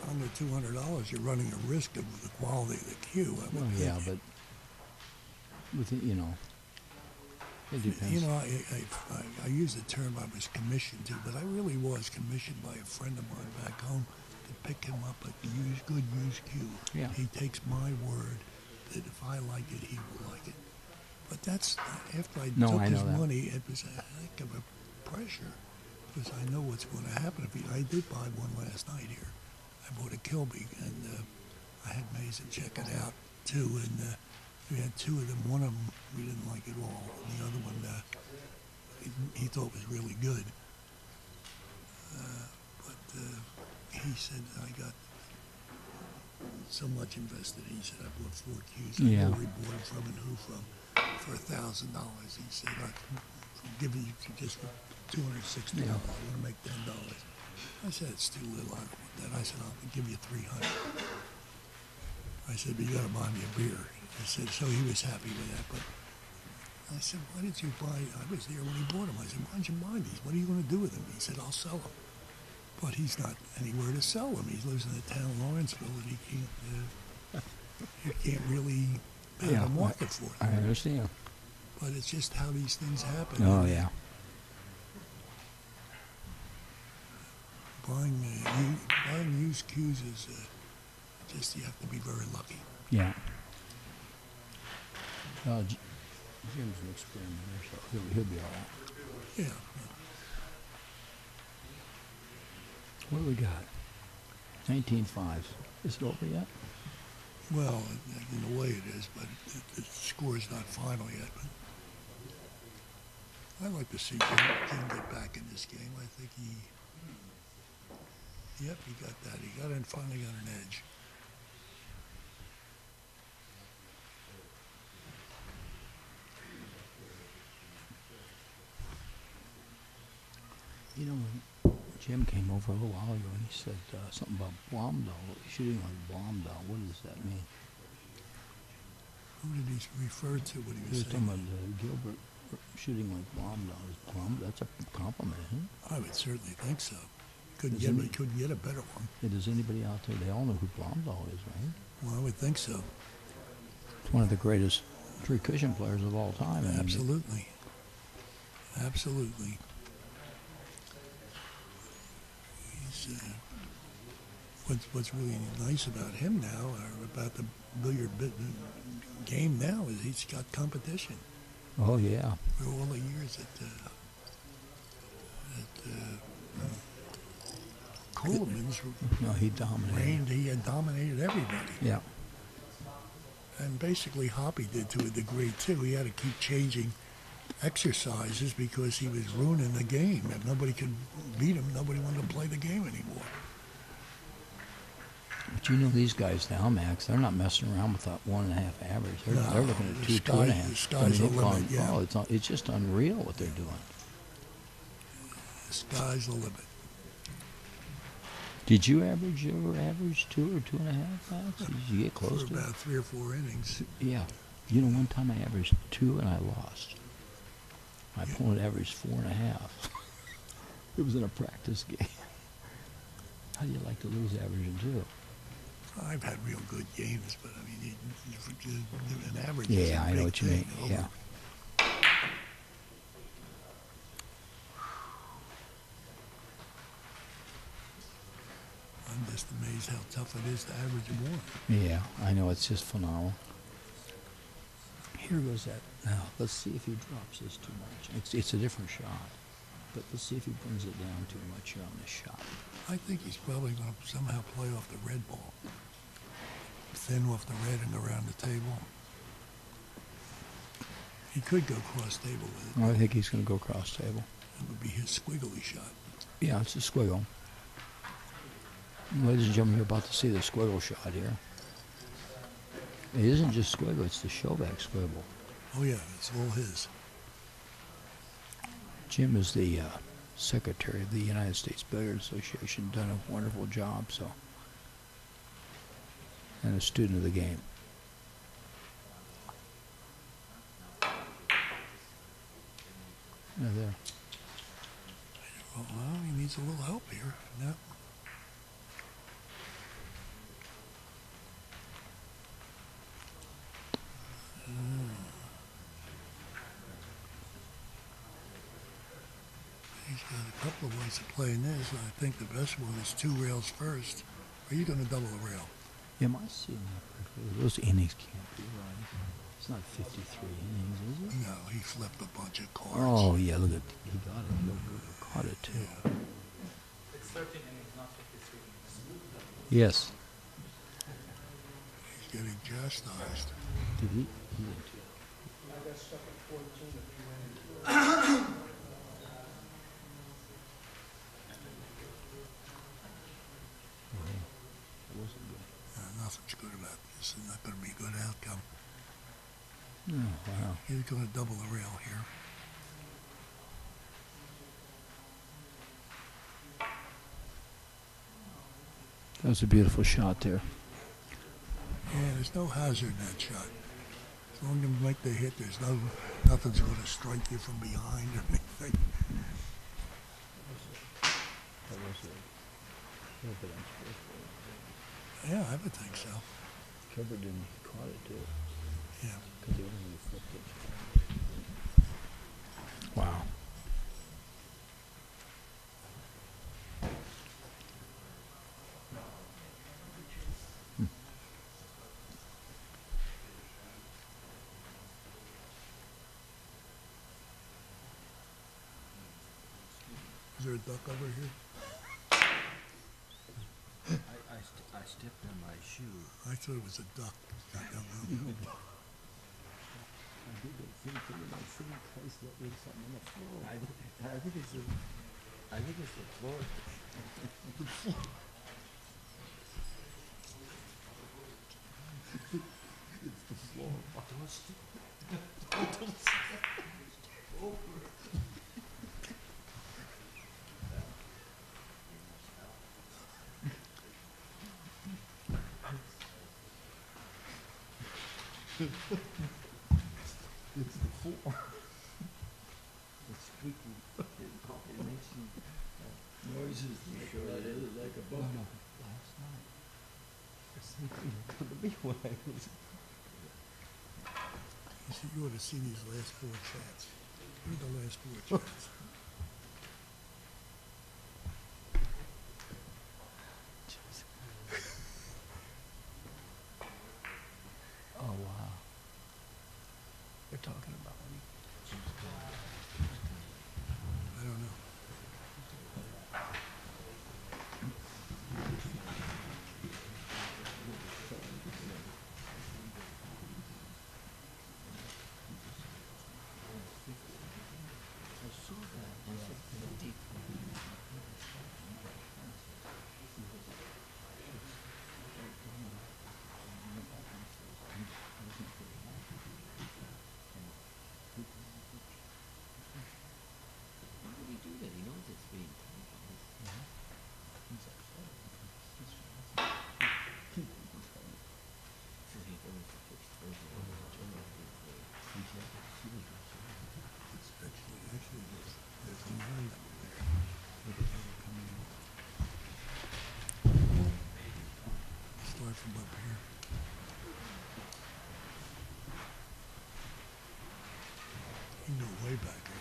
under $200, you're running a risk of the quality of the cue. I Well, would yeah, think. but with it, it depends. You know, I use the term I was commissioned to, but I really was commissioned by a friend of mine back home to pick him up a good used cue. Yeah. He takes my word that if I like it, he will like it. But that's after I No, took I his know that. money, it was a heck of a pressure because I know what's going to happen. I did buy one last night here. I bought a Kilby, and I had Mason check it out too, and we had 2 of them. One of them we didn't like at all, and the other one he thought was really good. But he said I got so much invested. He said I bought 4 cues. I Yeah. know where he bought them from and who from for $1,000. He said I'm giving you just for $260. Yeah. I want to make $10. I said it's too little. I don't want that. I said I'll give you $300. I said, but you got to buy me a beer. I said, so he was happy with that. But I said, why did you buy? I was there when he bought them. I said, why did you buy these? What are you going to do with them? He said, I'll sell them. But he's not anywhere to sell them. He lives in the town of Lawrenceville, and he can't really have a market for I them. understand. But it's just how these things happen. Oh, yeah. Buying used cues is just you have to be very lucky. Yeah. Jim's an experimenter, so he'll be all right. Yeah. What do we got? 19.5. Is it over yet? Well, in a way it is, but the score is not final yet. But I'd like to see Jim get back in this game. I think he got that. He got in, finally got an edge. Jim came over a little while ago and he said something about Blomdahl, shooting on Blomdahl. What does that mean? Who did he refer to? What he He was was saying? talking about Gilbert shooting like Blomdahl. That's a compliment, isn't it? I would certainly think so. Couldn't Does get a better one. Yeah, does anybody out there, they all know who Blomdahl is, right? Well, I would think so. It's one of the greatest tree cushion players of all time. I mean, Absolutely. Absolutely. He's, what's really nice about him now, or about the billiard game now, is he's got competition. Oh, yeah. For all the years that Coleman's No, he dominated. reigned, he had dominated everybody. Yeah. And basically Hoppy did to a degree too. He had to keep changing exercises because he was ruining the game. If nobody could beat him, nobody wanted to play the game anymore. But you know these guys now, Max, they're not messing around with that 1.5 average. They're, No, they're looking at the 2, sky- 2.5. the sky's the they've limit, gone- yeah. Oh, it's just unreal what they're doing. The sky's the limit. Did you ever average 2 or 2.5, Max? Did you get close For to it? about 3 or 4 innings. Yeah. You know, one time I averaged 2 and I lost. My opponent averaged 4.5. It was in a practice game. How do you like to lose averaging 2? I've had real good games, but I mean, an average. Is Yeah, a I know big what you thing. mean. Yeah. I'm just amazed how tough it is to average a one. Yeah, I know. It's just phenomenal. Here goes that. Now, let's see if he drops this too much. It's a different shot. But let's see if he brings it down too much here on this shot. I think he's probably going to somehow play off the red ball. Thin off the red and go around the table. He could go cross table with it. I think he's going to go cross table. That would be his squiggly shot. Yeah, it's a squiggle. Ladies and gentlemen, you're about to see the squiggle shot here. It isn't just squiggle, it's the Shovak squiggle. Oh yeah, it's all his. Jim is the secretary of the United States Billiard Association, done a wonderful job, so. And a student of the game. Yeah, there. Well, he needs a little help here. No. He's got a couple of ways of playing this. I think the best one is 2 rails first. Are you going to double a rail? Am I seeing that correctly? Those innings can't be right. It's not 53 innings, is it? No, he flipped a bunch of cards. Oh, yeah, look at he got it. He caught it, too. Yeah. It's 13 innings, not 53 innings. Yes. He's getting chastised. Did he? He did, too. I got stuck at 14 if you went into it. That wasn't good. Nothing's good about this. It's not going to be a good outcome. Oh, wow. He's going to double the rail here. That was a beautiful shot there. Yeah, there's no hazard in that shot. As long as you make the hit, nothing's going to strike you from behind or anything. That was a little bit unsportsmanlike. Yeah, I would think so. Gilbert didn't caught it, too. Yeah. Because he wasn't flipped it. Wow. Is there a duck over here? I stepped on my shoe. I thought it was a duck. I don't know. I think it's the floor. It's the floor. It's the floor. It's squeaky. It makes some noises like a bubble. Last night, the same thing happened to me when I was. You ought to see these last 4 chats. Read the last 4 chats. Oh, wow. They're talking about me. I don't know. Why would he do way back there.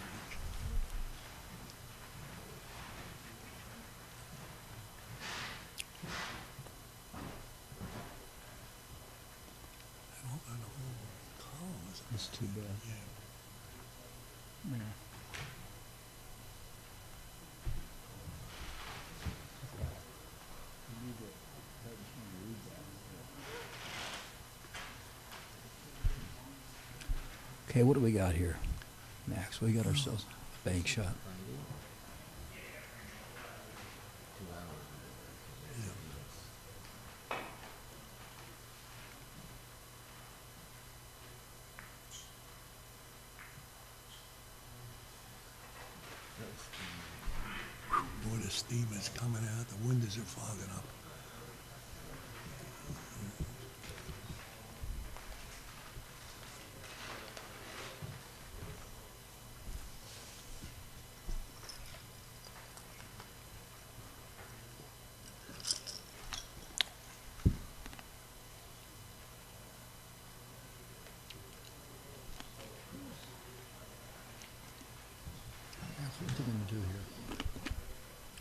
And a whole column is It's too bad. Yeah. Yeah. Okay, what do we got here, Max? We got ourselves a bank shot. Boy, the steam is coming out. The windows are fogging up. What's he going to do here?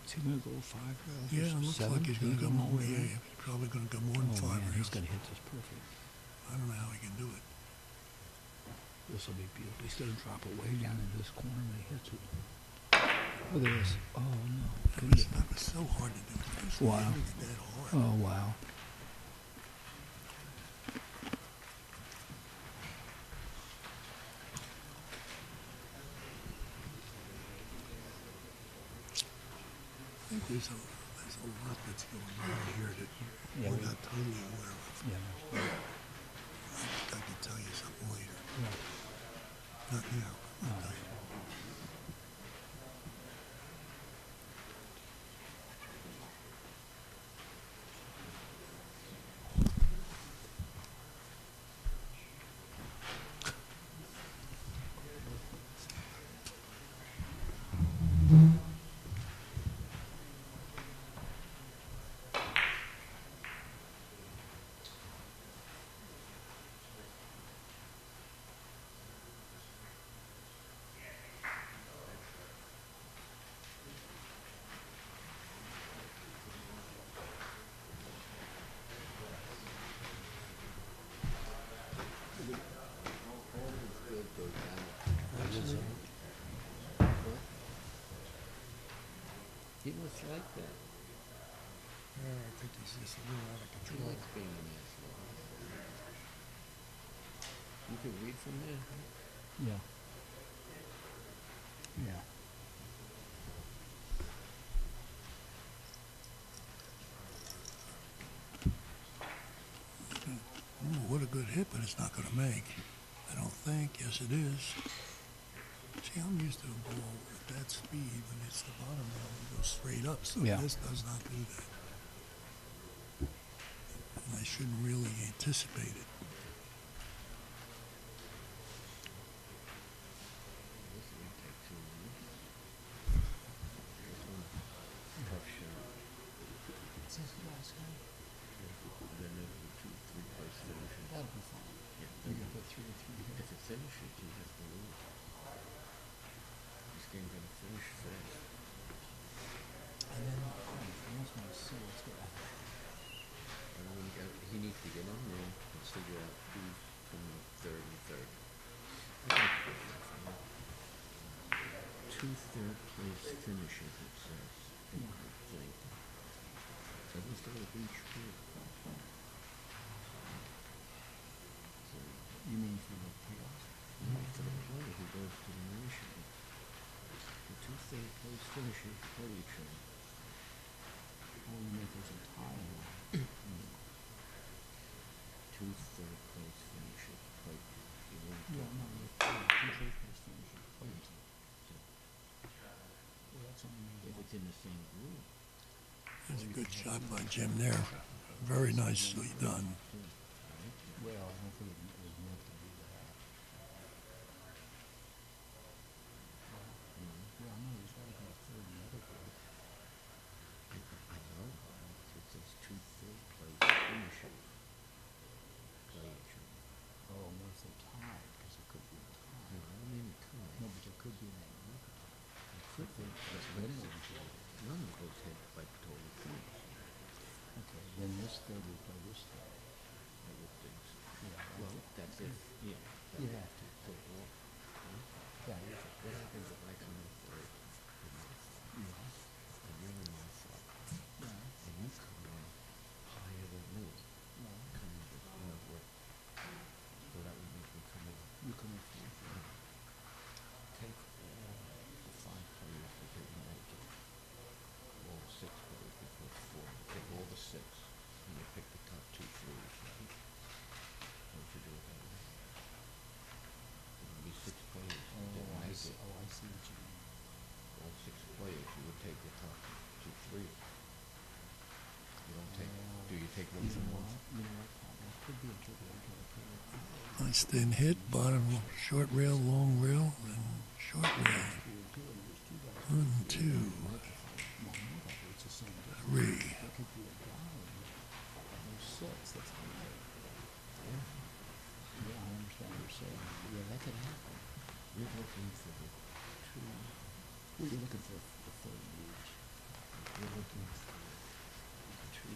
Is he going to go 5 rails? Yeah, it looks like he's going to go all more. the way Yeah, around? he's probably going to go more than Oh, 5 man, he's rails. going to hit this perfect. I don't know how he can do it. This will be beautiful. He's going to drop it way down in this corner when he hits it. Look at this. Oh, no. That was so hard to do. Wow. It was that hard. Oh, wow. I think there's a lot that's going on here that Yeah, we're we- not totally aware of. Yeah. I can tell you something later. Yeah. Not now. I'll tell you. He was like that. Yeah, I think he's just a little out of He control. likes being an asshole. You can read from there. Yeah. Yeah. Ooh, what a good hit, but it's not going to make. I don't think. Yes, it is. See, I'm used to a ball at that speed when it's the bottom rail, it goes straight up. So Yeah. this does not do that. And I shouldn't really anticipate it. This is going to take 2 minutes. This one, tough shot. Is this the last guy? Then there's the 2-3 place finishes. That'll be fine. Yeah, You can put 3 or 3 here. if it finishes, you have to lose. This game's going to finish fast. And then, once my soul's got And then he needs to get in there and figure out who's coming up third and third. Two third place finishes, it says. I think. Doesn't start with each group. So, You mean for the playoffs? for the player who goes to the nation, the two third place finishers play each other. Or you mean if there's a tie here? Two third place finishers play. You know, Yeah, no, two first place finishers play each other. Well, that's something if it's in the same group. That's a good shot by Jim there. Very nicely done. Well, I don't think it was meant to do that. Yeah, no, he's got to be third in the other group. I know. It says two third place finishers play each other. Oh, no, it's a tie, because it could be a tie. No, I don't mean a tie. No, but there could this third will play this third. I would think so. Yeah, Well, that's it. Yeah. you have to. So what? Yeah, you have What happens if I come in third? yeah. And you're in my slot, Yeah. and you come in higher than me. Come in, what? So that would make me come in. You come in fourth. Take all the 5 players that didn't make it. All the 6 players before 4. Take all the 6, and you pick the top 2 threes, right? Don't you do it that way? There would be 6 players that didn't make it. I see what you mean. All 6 players, you would take the top 2 threes. You don't take. Do you take one from one? You know what, Paul? That could be a trick. Nice thin hit, bottom short rail, long rail, and short rail. 1, 2, 3. That could be a guy. There's 6. That's high. Yeah, I understand what you're saying. Yeah, that could happen. You're looking for the 2. Well, you're looking for the third each. You're looking for the 2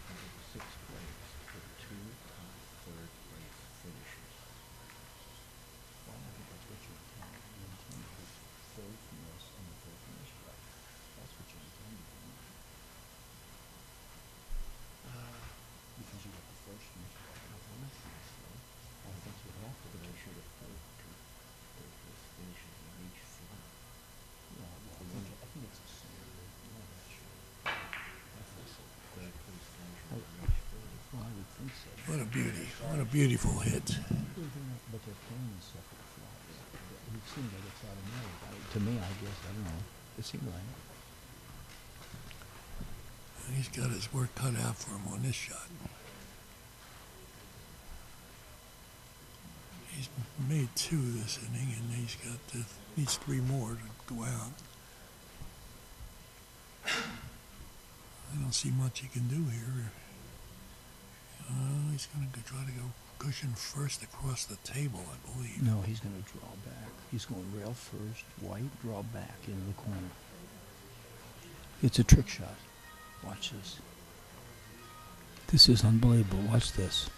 out of the 6 players for the 2 top third place finishers. Well, I think that's what you intend. You intend to pick third from this and the third from this, right? That's what you intend to do. Because you got the first from this, right? I think you have to. But I should have put 2 third place finishers in each slot. Yeah, well, I think it's the same. Yeah, that's true. Third place finisher in each slot. Well, I would think so. What a beauty. What a beautiful hit. But they're playing in separate flags. It seems like it's automatic. To me, I guess, I don't know. It seemed like it. And he's got his work cut out for him on this shot. He's made 2 this inning, and he's got needs 3 more to go out. I don't see much he can do here. He's going to try to go cushion first across the table, I believe. No, he's going to draw back. He's going rail first, white, draw back into the corner. It's a trick shot. Watch this. This is unbelievable. Watch this.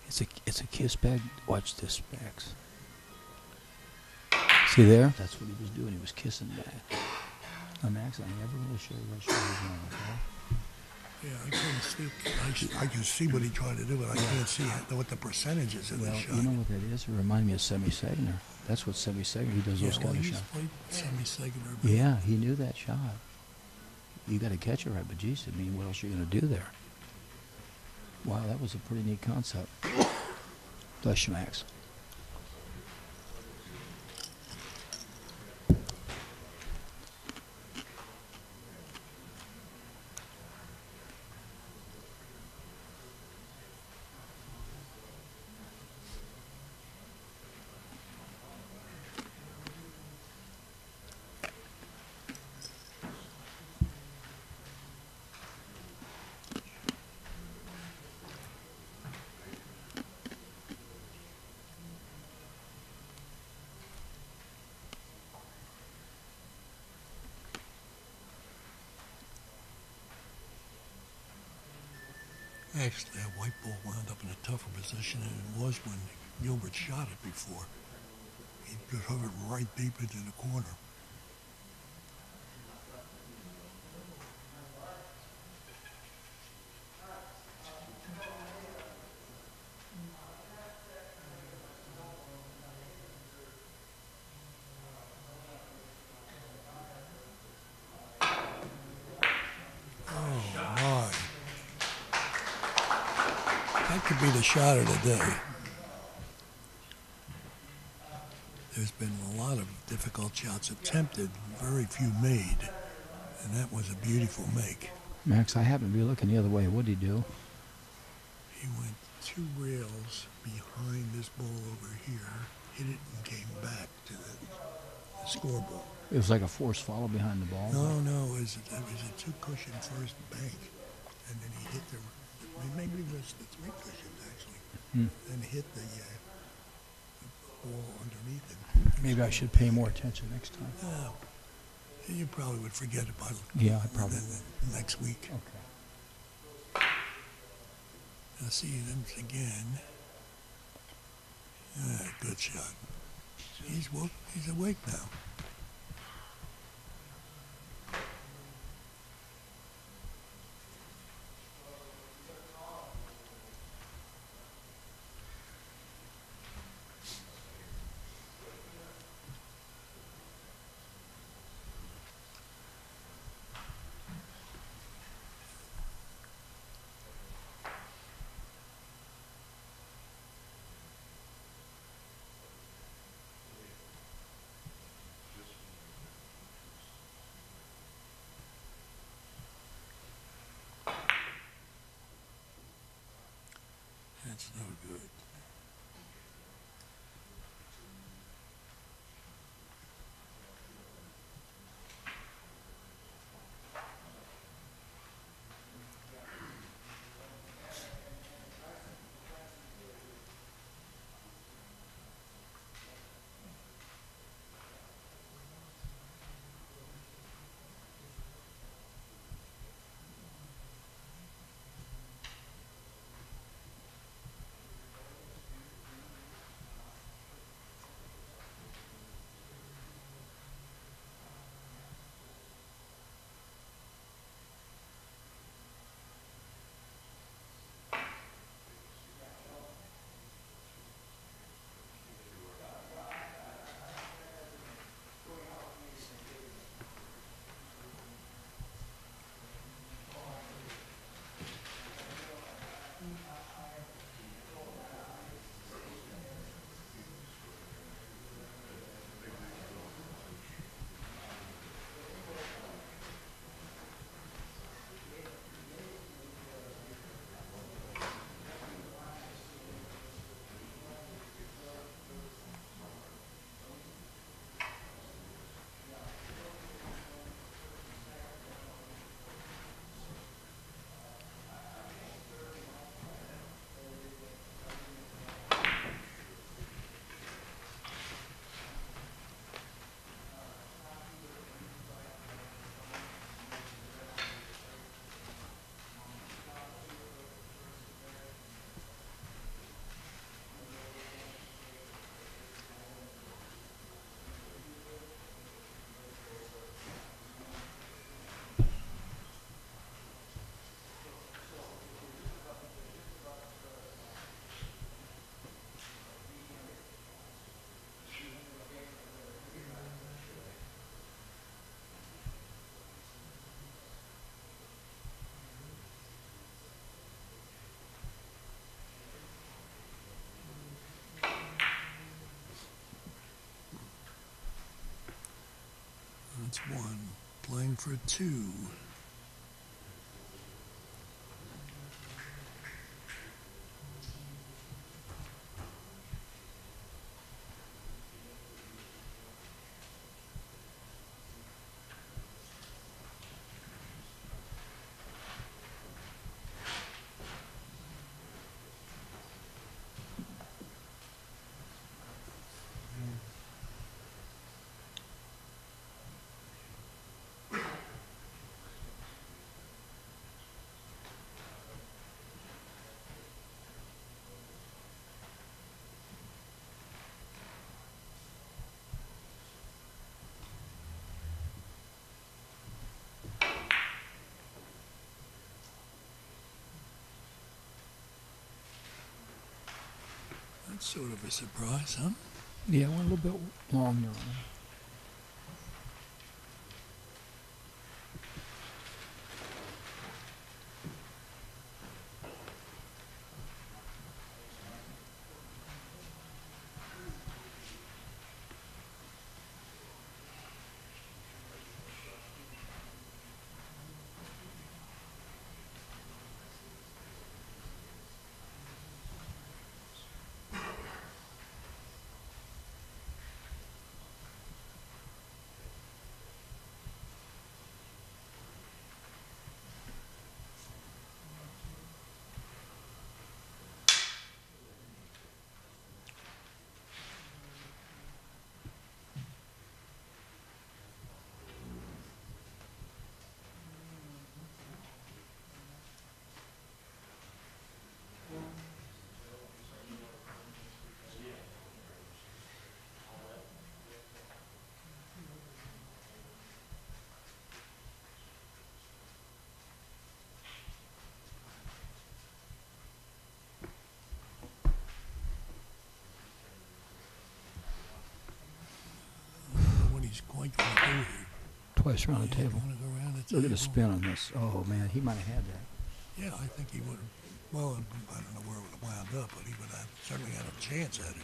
It's a kiss back. Watch this, Max. See there? That's what he was doing. He was kissing back. Now, Max, I never really showed you what shot he was on, okay? Yeah, I couldn't see. I can see what he tried to do, but I can't see what the percentage is in Well, the shot. you know what that is? It reminds me of Semi Segner. That's what Semi Segner, he does those kind of he's shots. played semi-second. Yeah, he knew that shot. You got to catch it right, but geez, I mean, what else are you going to do there? Wow, that was a pretty neat concept. Bless you, Max. Actually, that white ball wound up in a tougher position than it was when Gilbert shot it before. He drove it right deep into the corner. That could be the shot of the day. There's been a lot of difficult shots attempted, very few made, and that was a beautiful make. Max, I happened to be looking the other way. What did he do? He went 2 rails behind this ball over here, hit it, and came back to the scoreboard. It was like a forced follow behind the ball. No, it was a 2-cushion first bank, and then he hit maybe it was the 3 cushions actually, and hit the ball underneath it. Maybe I should pay more attention next time. Yeah, You probably would forget it by Yeah, I probably would. next week. Okay. I'll see them again. Good shot. He's woke. He's awake now. That's no good. That's one. Playing for two. That's sort of a surprise, huh? Yeah, went a little bit long there. point going to do here? Twice around the Yeah, table. you wanna go around the Look at the table? spin on this. Oh, man, he might have had that. Yeah, I think he would have. Well, I don't know where it would have wound up, but he would have certainly had a chance at it.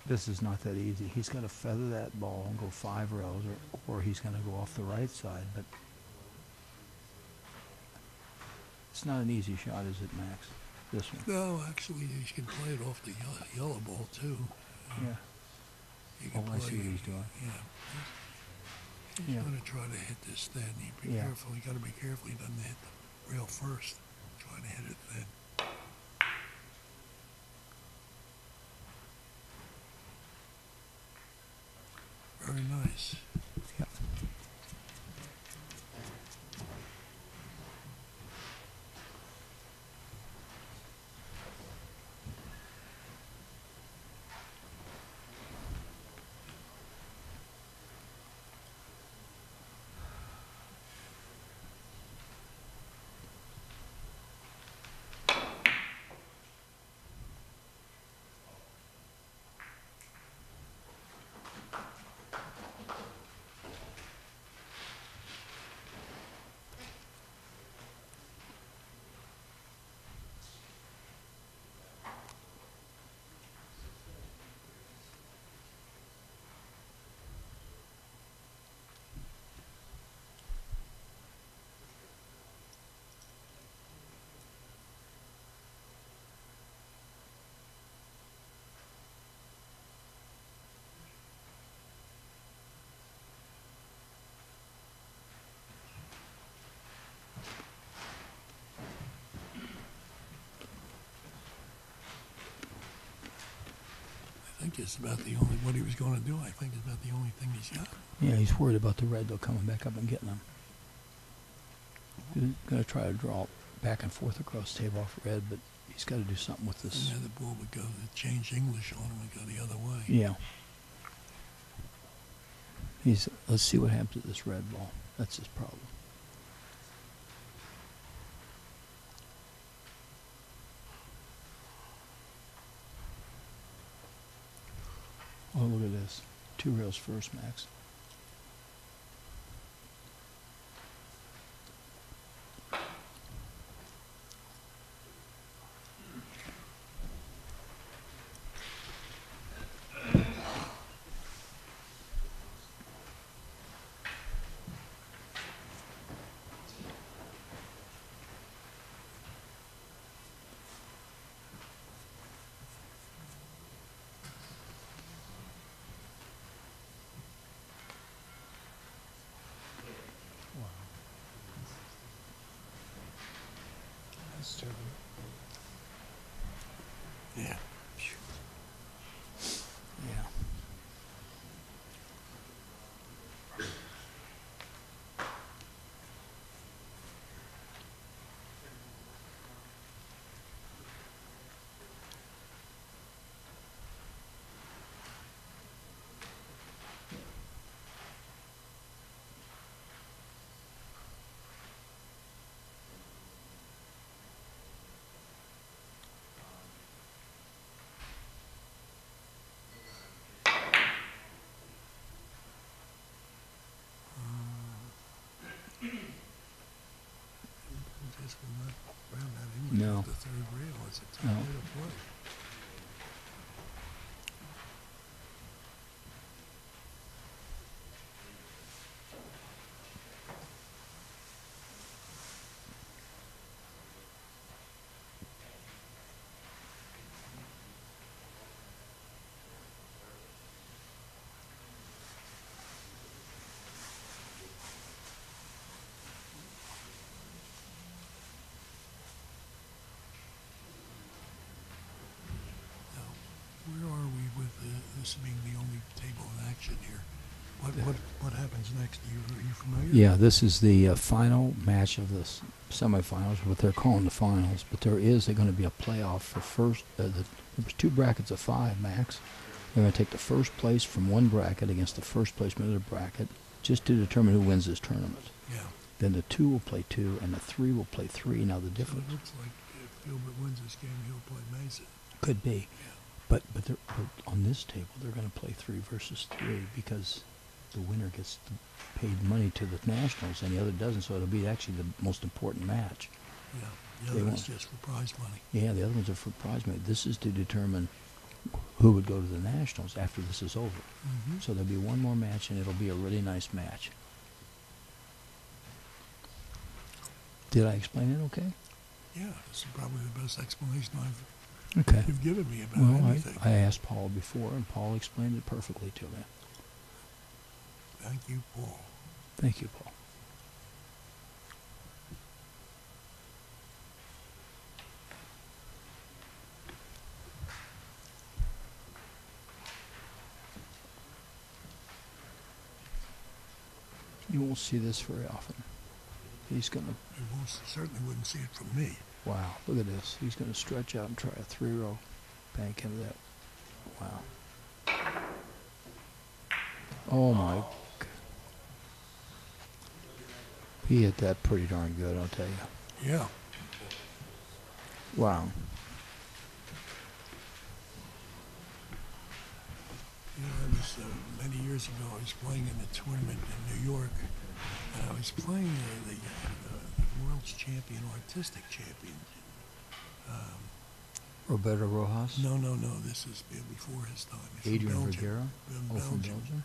This is not that easy. He's got to feather that ball and go 5 rails, or he's going to go off the right side. But it's not an easy shot, is it, Max? This one. No, actually, he can play it off the yellow ball too. Yeah. He Oh, can I see what he's doing. Yeah. He's Yeah. going to try to hit this thin. You be Yeah. careful. You got to be careful. He doesn't hit the rail first. Trying to hit it thin. Very nice. Yep. I think it's about the only what he was going to do. I think it's about the only thing he's got. Yeah, he's worried about the red, though, coming back up and getting him. He's going to try to draw back and forth across the table off red, but he's got to do something with this. And the ball would go, it changed English on him and go the other way. Yeah. Let's see what happens to this red ball. That's his problem. Oh, look at this. 2 rails first, Max. That's terrible. Yeah. Yeah. Just will not round that English No. off the third rail. It's a tough No. way to play. Where are we with this being the only table in action here? What happens next? Are you familiar? Yeah, this is the final match of the semifinals, what they're calling the finals. But there is going to be a playoff for first. There's 2 brackets of 5, Max. They're going to take the first place from one bracket against the first place from another bracket, just to determine who wins this tournament. Yeah. Then the 2 will play 2, and the 3 will play 3. Now the So difference it looks like if Gilbert wins this game, he'll play Mason. could be. But on this table, they're going to play 3 versus 3 because the winner gets paid money to the Nationals and the other doesn't, so it'll be actually the most important match. Yeah, the other one's just for prize money. Yeah, the other ones are for prize money. This is to determine who would go to the Nationals after this is over. Mm-hmm. So there'll be one more match, and it'll be a really nice match. Did I explain it okay? Yeah, this is probably the best explanation Okay. you've given me about Well, anything. I asked Paul before, and Paul explained it perfectly to me. Thank you, Paul. Thank you, Paul. You won't see this very often. He's going to... You certainly wouldn't see it from me. Wow, look at this. He's going to stretch out and try a 3-row bank into that. Wow. Oh, my... He hit that pretty darn good, I'll tell you. Yeah. Wow. You know, I was, many years ago, I was playing in a tournament in New York, and I was playing the world's champion, artistic champion. Roberto Rojas? No, this is before his time. He's Adrian from Belgium. Vergara? From From Belgium. Belgium?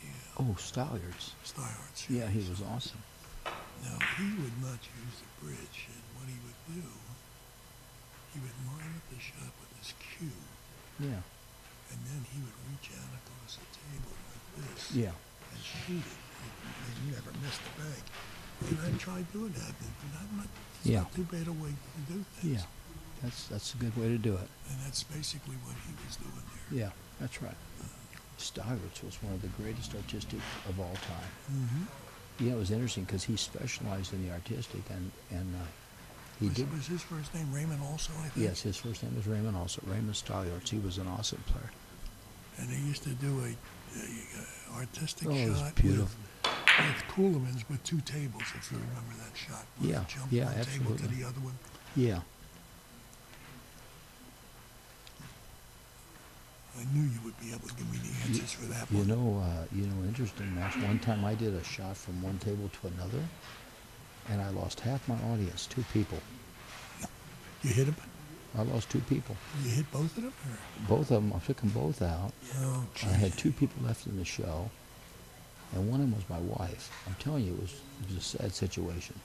Yeah. Oh, Stollards. Steyer's. Yeah, he was awesome. Now, he would not use the bridge, and what he would do, he would line up the shot with his cue, Yeah. and then he would reach out across the table like this Yeah. and shoot it, and he never missed the bank. And I tried doing that, and it's Yeah. not too bad a way to do things. Yeah. That's a good way to do it. And that's basically what he was doing there. Yeah, that's right. Steyer's was one of the greatest artistic of all time. Mm-hmm. Yeah, it was interesting because he specialized in the artistic, and he did. Was his first name Raymond also, I think? Yes, his first name was Raymond also. Raymond Steyer's. He was an awesome player. And they used to do a artistic Oh, it was shot beautiful. with Coolemans with 2 tables, if you remember that shot. Where Yeah, you jump yeah, one table to absolutely. the other one. Yeah. I knew you would be able to give me the answers for that You one. know, interesting match. One time I did a shot from one table to another, and I lost half my audience, 2 people. You hit him? I lost 2 people. You hit both of them? Both of them, I took them both out. Oh, I had 2 people left in the show, and one of them was my wife. I'm telling you, it was a sad situation.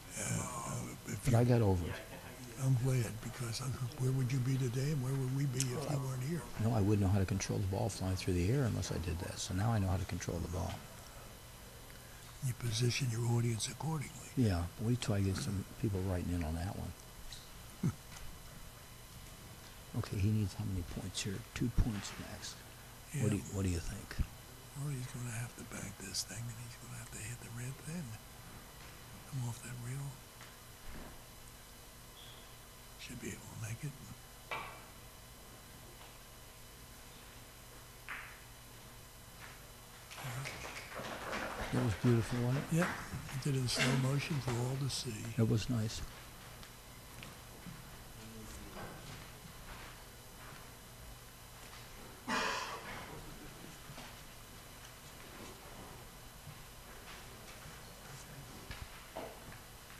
But I got over it. I'm glad, because where would you be today, and where would we be if you weren't here? No, I wouldn't know how to control the ball flying through the air unless I did that. So now I know how to control the ball. You position your audience accordingly. Yeah, wait till I get some people writing in on that one. Okay, he needs how many points here? 2 points max. Yeah. What do you think? Well, he's going to have to bank this thing, and he's going to have to hit the red pin. Come off that reel. Should be able to make it. That was beautiful, wasn't it? Yep, he did it in slow motion for all to see. It was nice.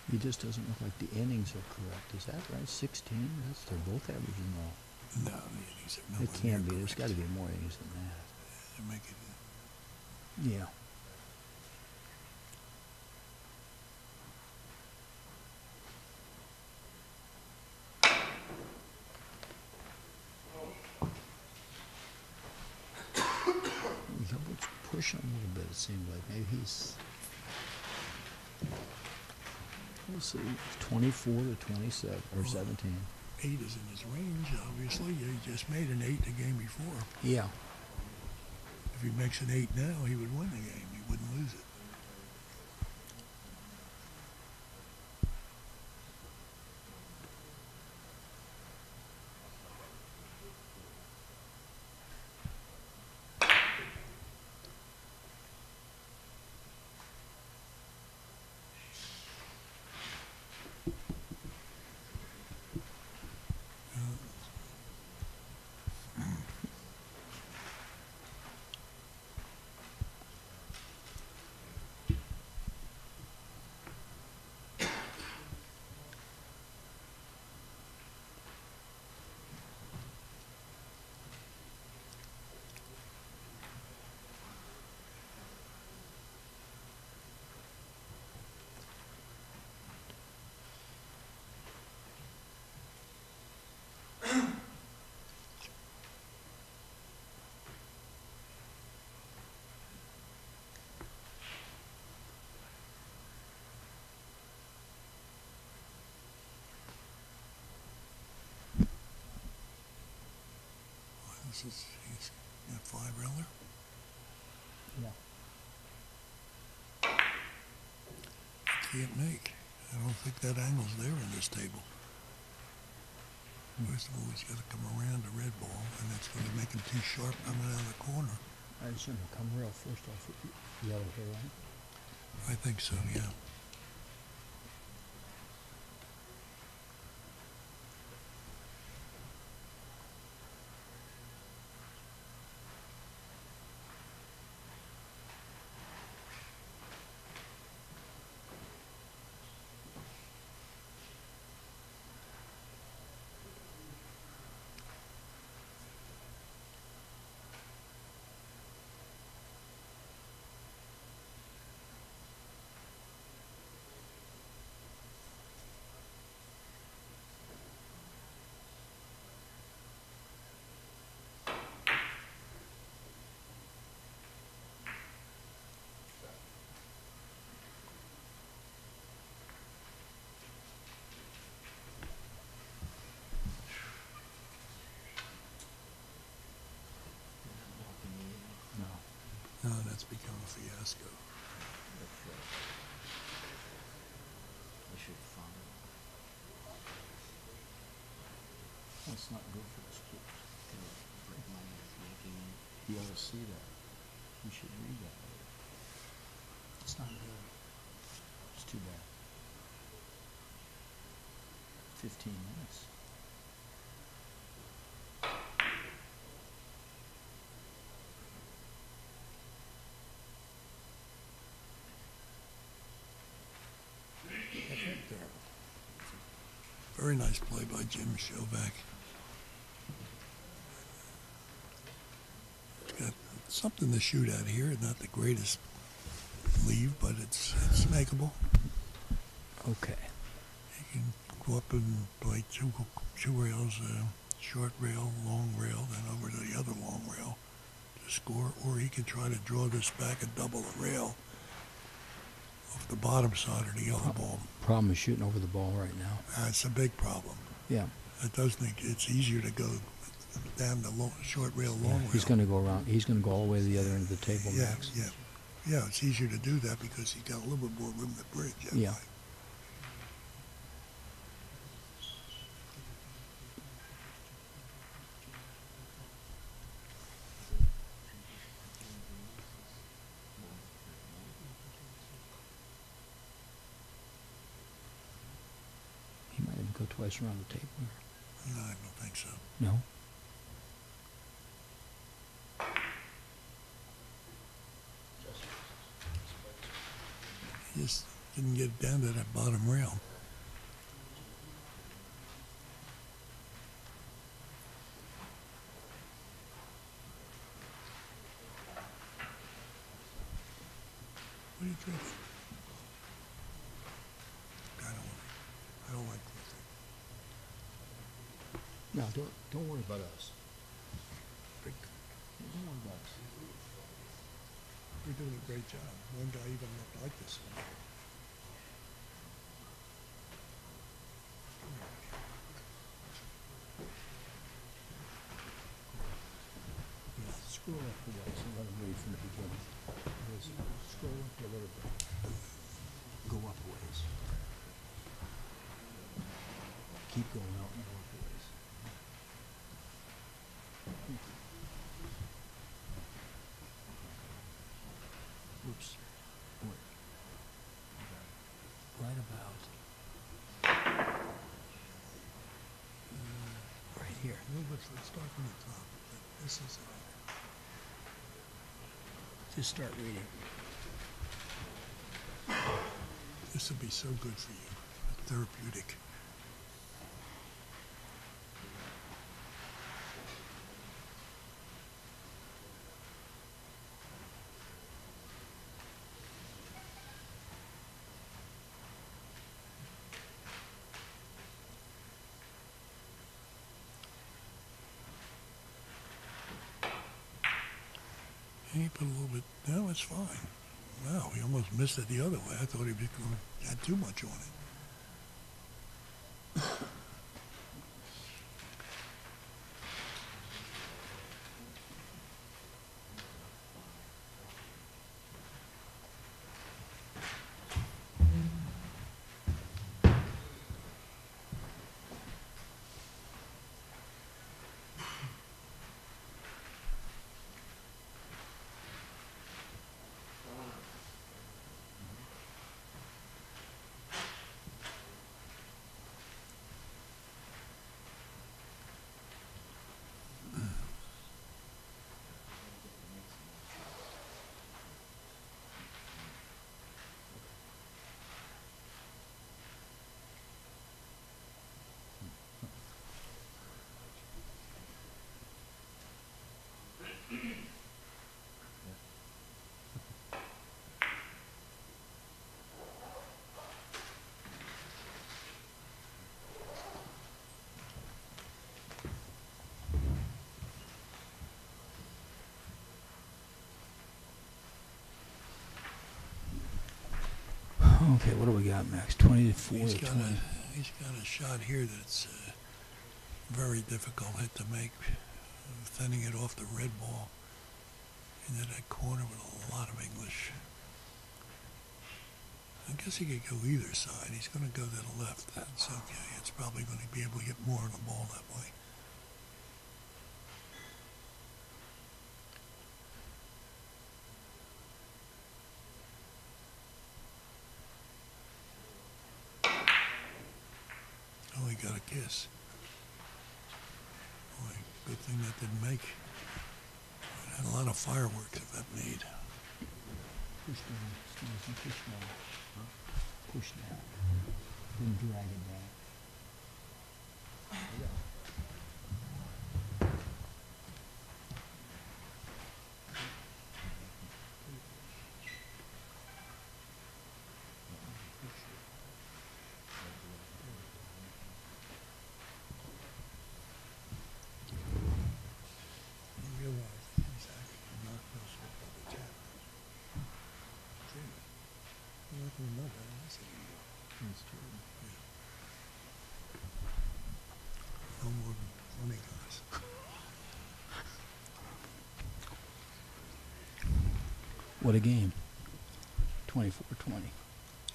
He just doesn't look like the innings are correct. Is that right? 16? They're both averaging low. No, the innings are nowhere It can't near be. There's got correct. to be more innings than that. They're making Yeah. Gilbert's pushing a little bit, it seems like. Maybe he's, let's see, 24 to 27, or 17. 8 is in his range, obviously. He just made an 8 the game before. Yeah. If he makes an 8 now, he would win the game. He wouldn't lose it. He's got 5-railer. Yeah. Can't make. I don't think that angle's there in this table. First of all, he's got to come around the red ball, and that's going to make him too sharp coming out of the corner. I assume he'll come real first off yellow here, right? I think so, yeah. No. No, that's become a fiasco. I should follow. That's not good for this kid. Break my neck making it. You ought to see that. You should read that later. It's not good. It's too bad. 15 minutes. Very nice play by Jim Shovak. He's got something to shoot at here. Not the greatest leave, but it's makeable. Okay. He can go up and play two rails, short rail, long rail, then over to the other long rail to score, or he can try to draw this back and double the rail off the bottom side of the yellow ball. Problem is shooting over the ball right now. That's a big problem. Yeah. I does think it's easier to go down the short rail, long rail. He's going to go around. He's going to go all the way to the other end of the table Yeah, next. yeah. Yeah, it's easier to do that because he's got a little bit more room to bridge. That Yeah. way. He might even go twice around the table. No, I don't think so. No? He just didn't get down to that bottom rail. What are you drinking? I don't like coffee. No, don't worry about us. Big, Don't worry about us. you're doing a great job. One guy even looked like this one. Scroll up the ways and let him read from the beginning. Just scroll up a little bit. Go up a ways. Keep going out and go up a ways. Oops. Wait. Right about. Right here. No, let's start from the top. This is Just start reading. this would be so good for you. Therapeutic. He put a little bit. No, it's fine. Wow, he almost missed it the other way. I thought he was going to add too much on it. Okay, what do we got, Max? 24 He's to got 20. he's got a shot here that's very difficult hit to make, sending it off the red ball into that corner with a lot of English. I guess he could go either side. He's going to go to the left. That's okay. It's probably going to be able to get more on the ball that way. Oh, he got a kiss. Boy, good thing that didn't make. It had a lot of fireworks if that made. Push down. Steve, push down. Push down. Then drag it down. You realize he's actually not supposed to put the tap. You're not going to know that unless you do. That's true. Yeah. No more than 20 guys. What a game. 24-20.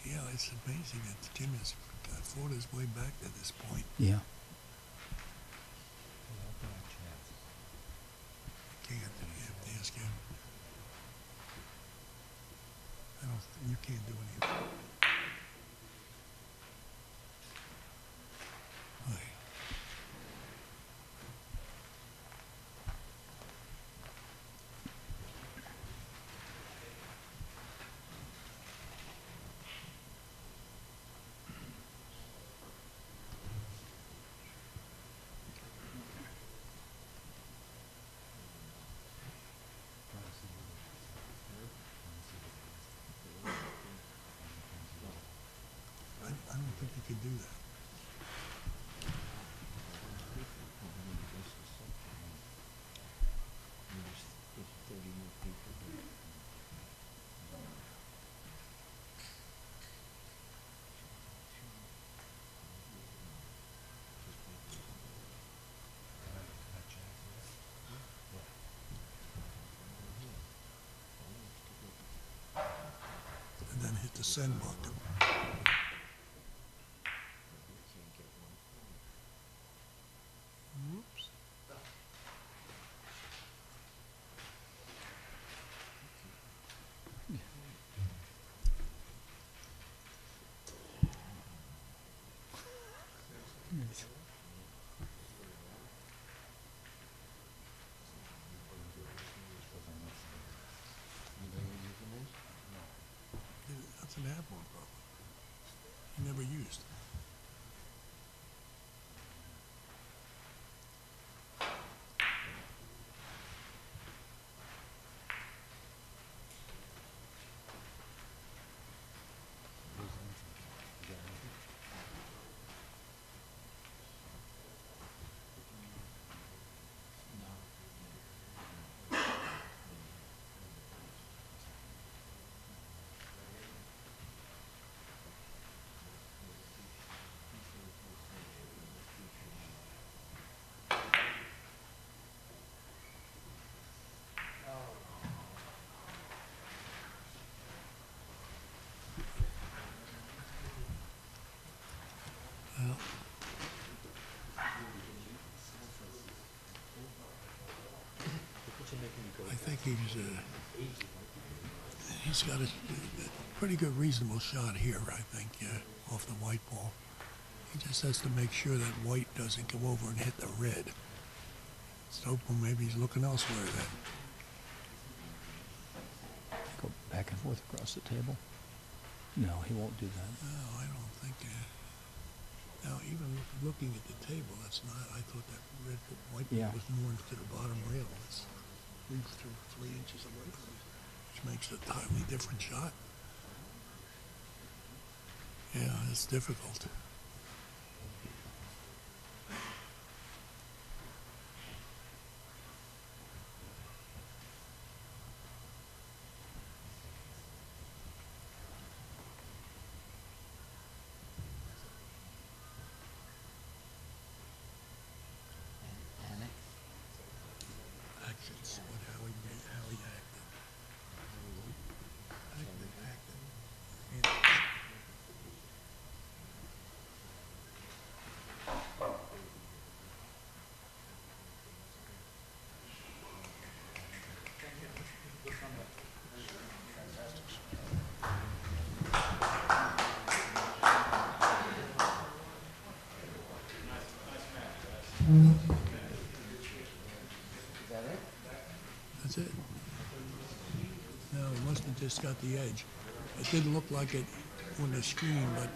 Yeah, it's amazing that Jim has fought his way back to this point. Yeah. Can't you have to ask him. I don't. You can't do anything. Hey. I don't think you can do that. And then hit the send button. Oops. That's an Admiral problem. He never used. Well, I think he's got a pretty good reasonable shot here, I think, off the white ball. He just has to make sure that white doesn't go over and hit the red. So maybe he's looking elsewhere then. Go back and forth across the table. No, he won't do that. No, I don't think. Now, even looking at the table, that's not. I thought that white ball Yeah. was more to the bottom rail. It's 3 inches away from it, which makes it a entirely different shot. Yeah, it's difficult. That's it. No, he must have just got the edge. It didn't look like it on the screen, but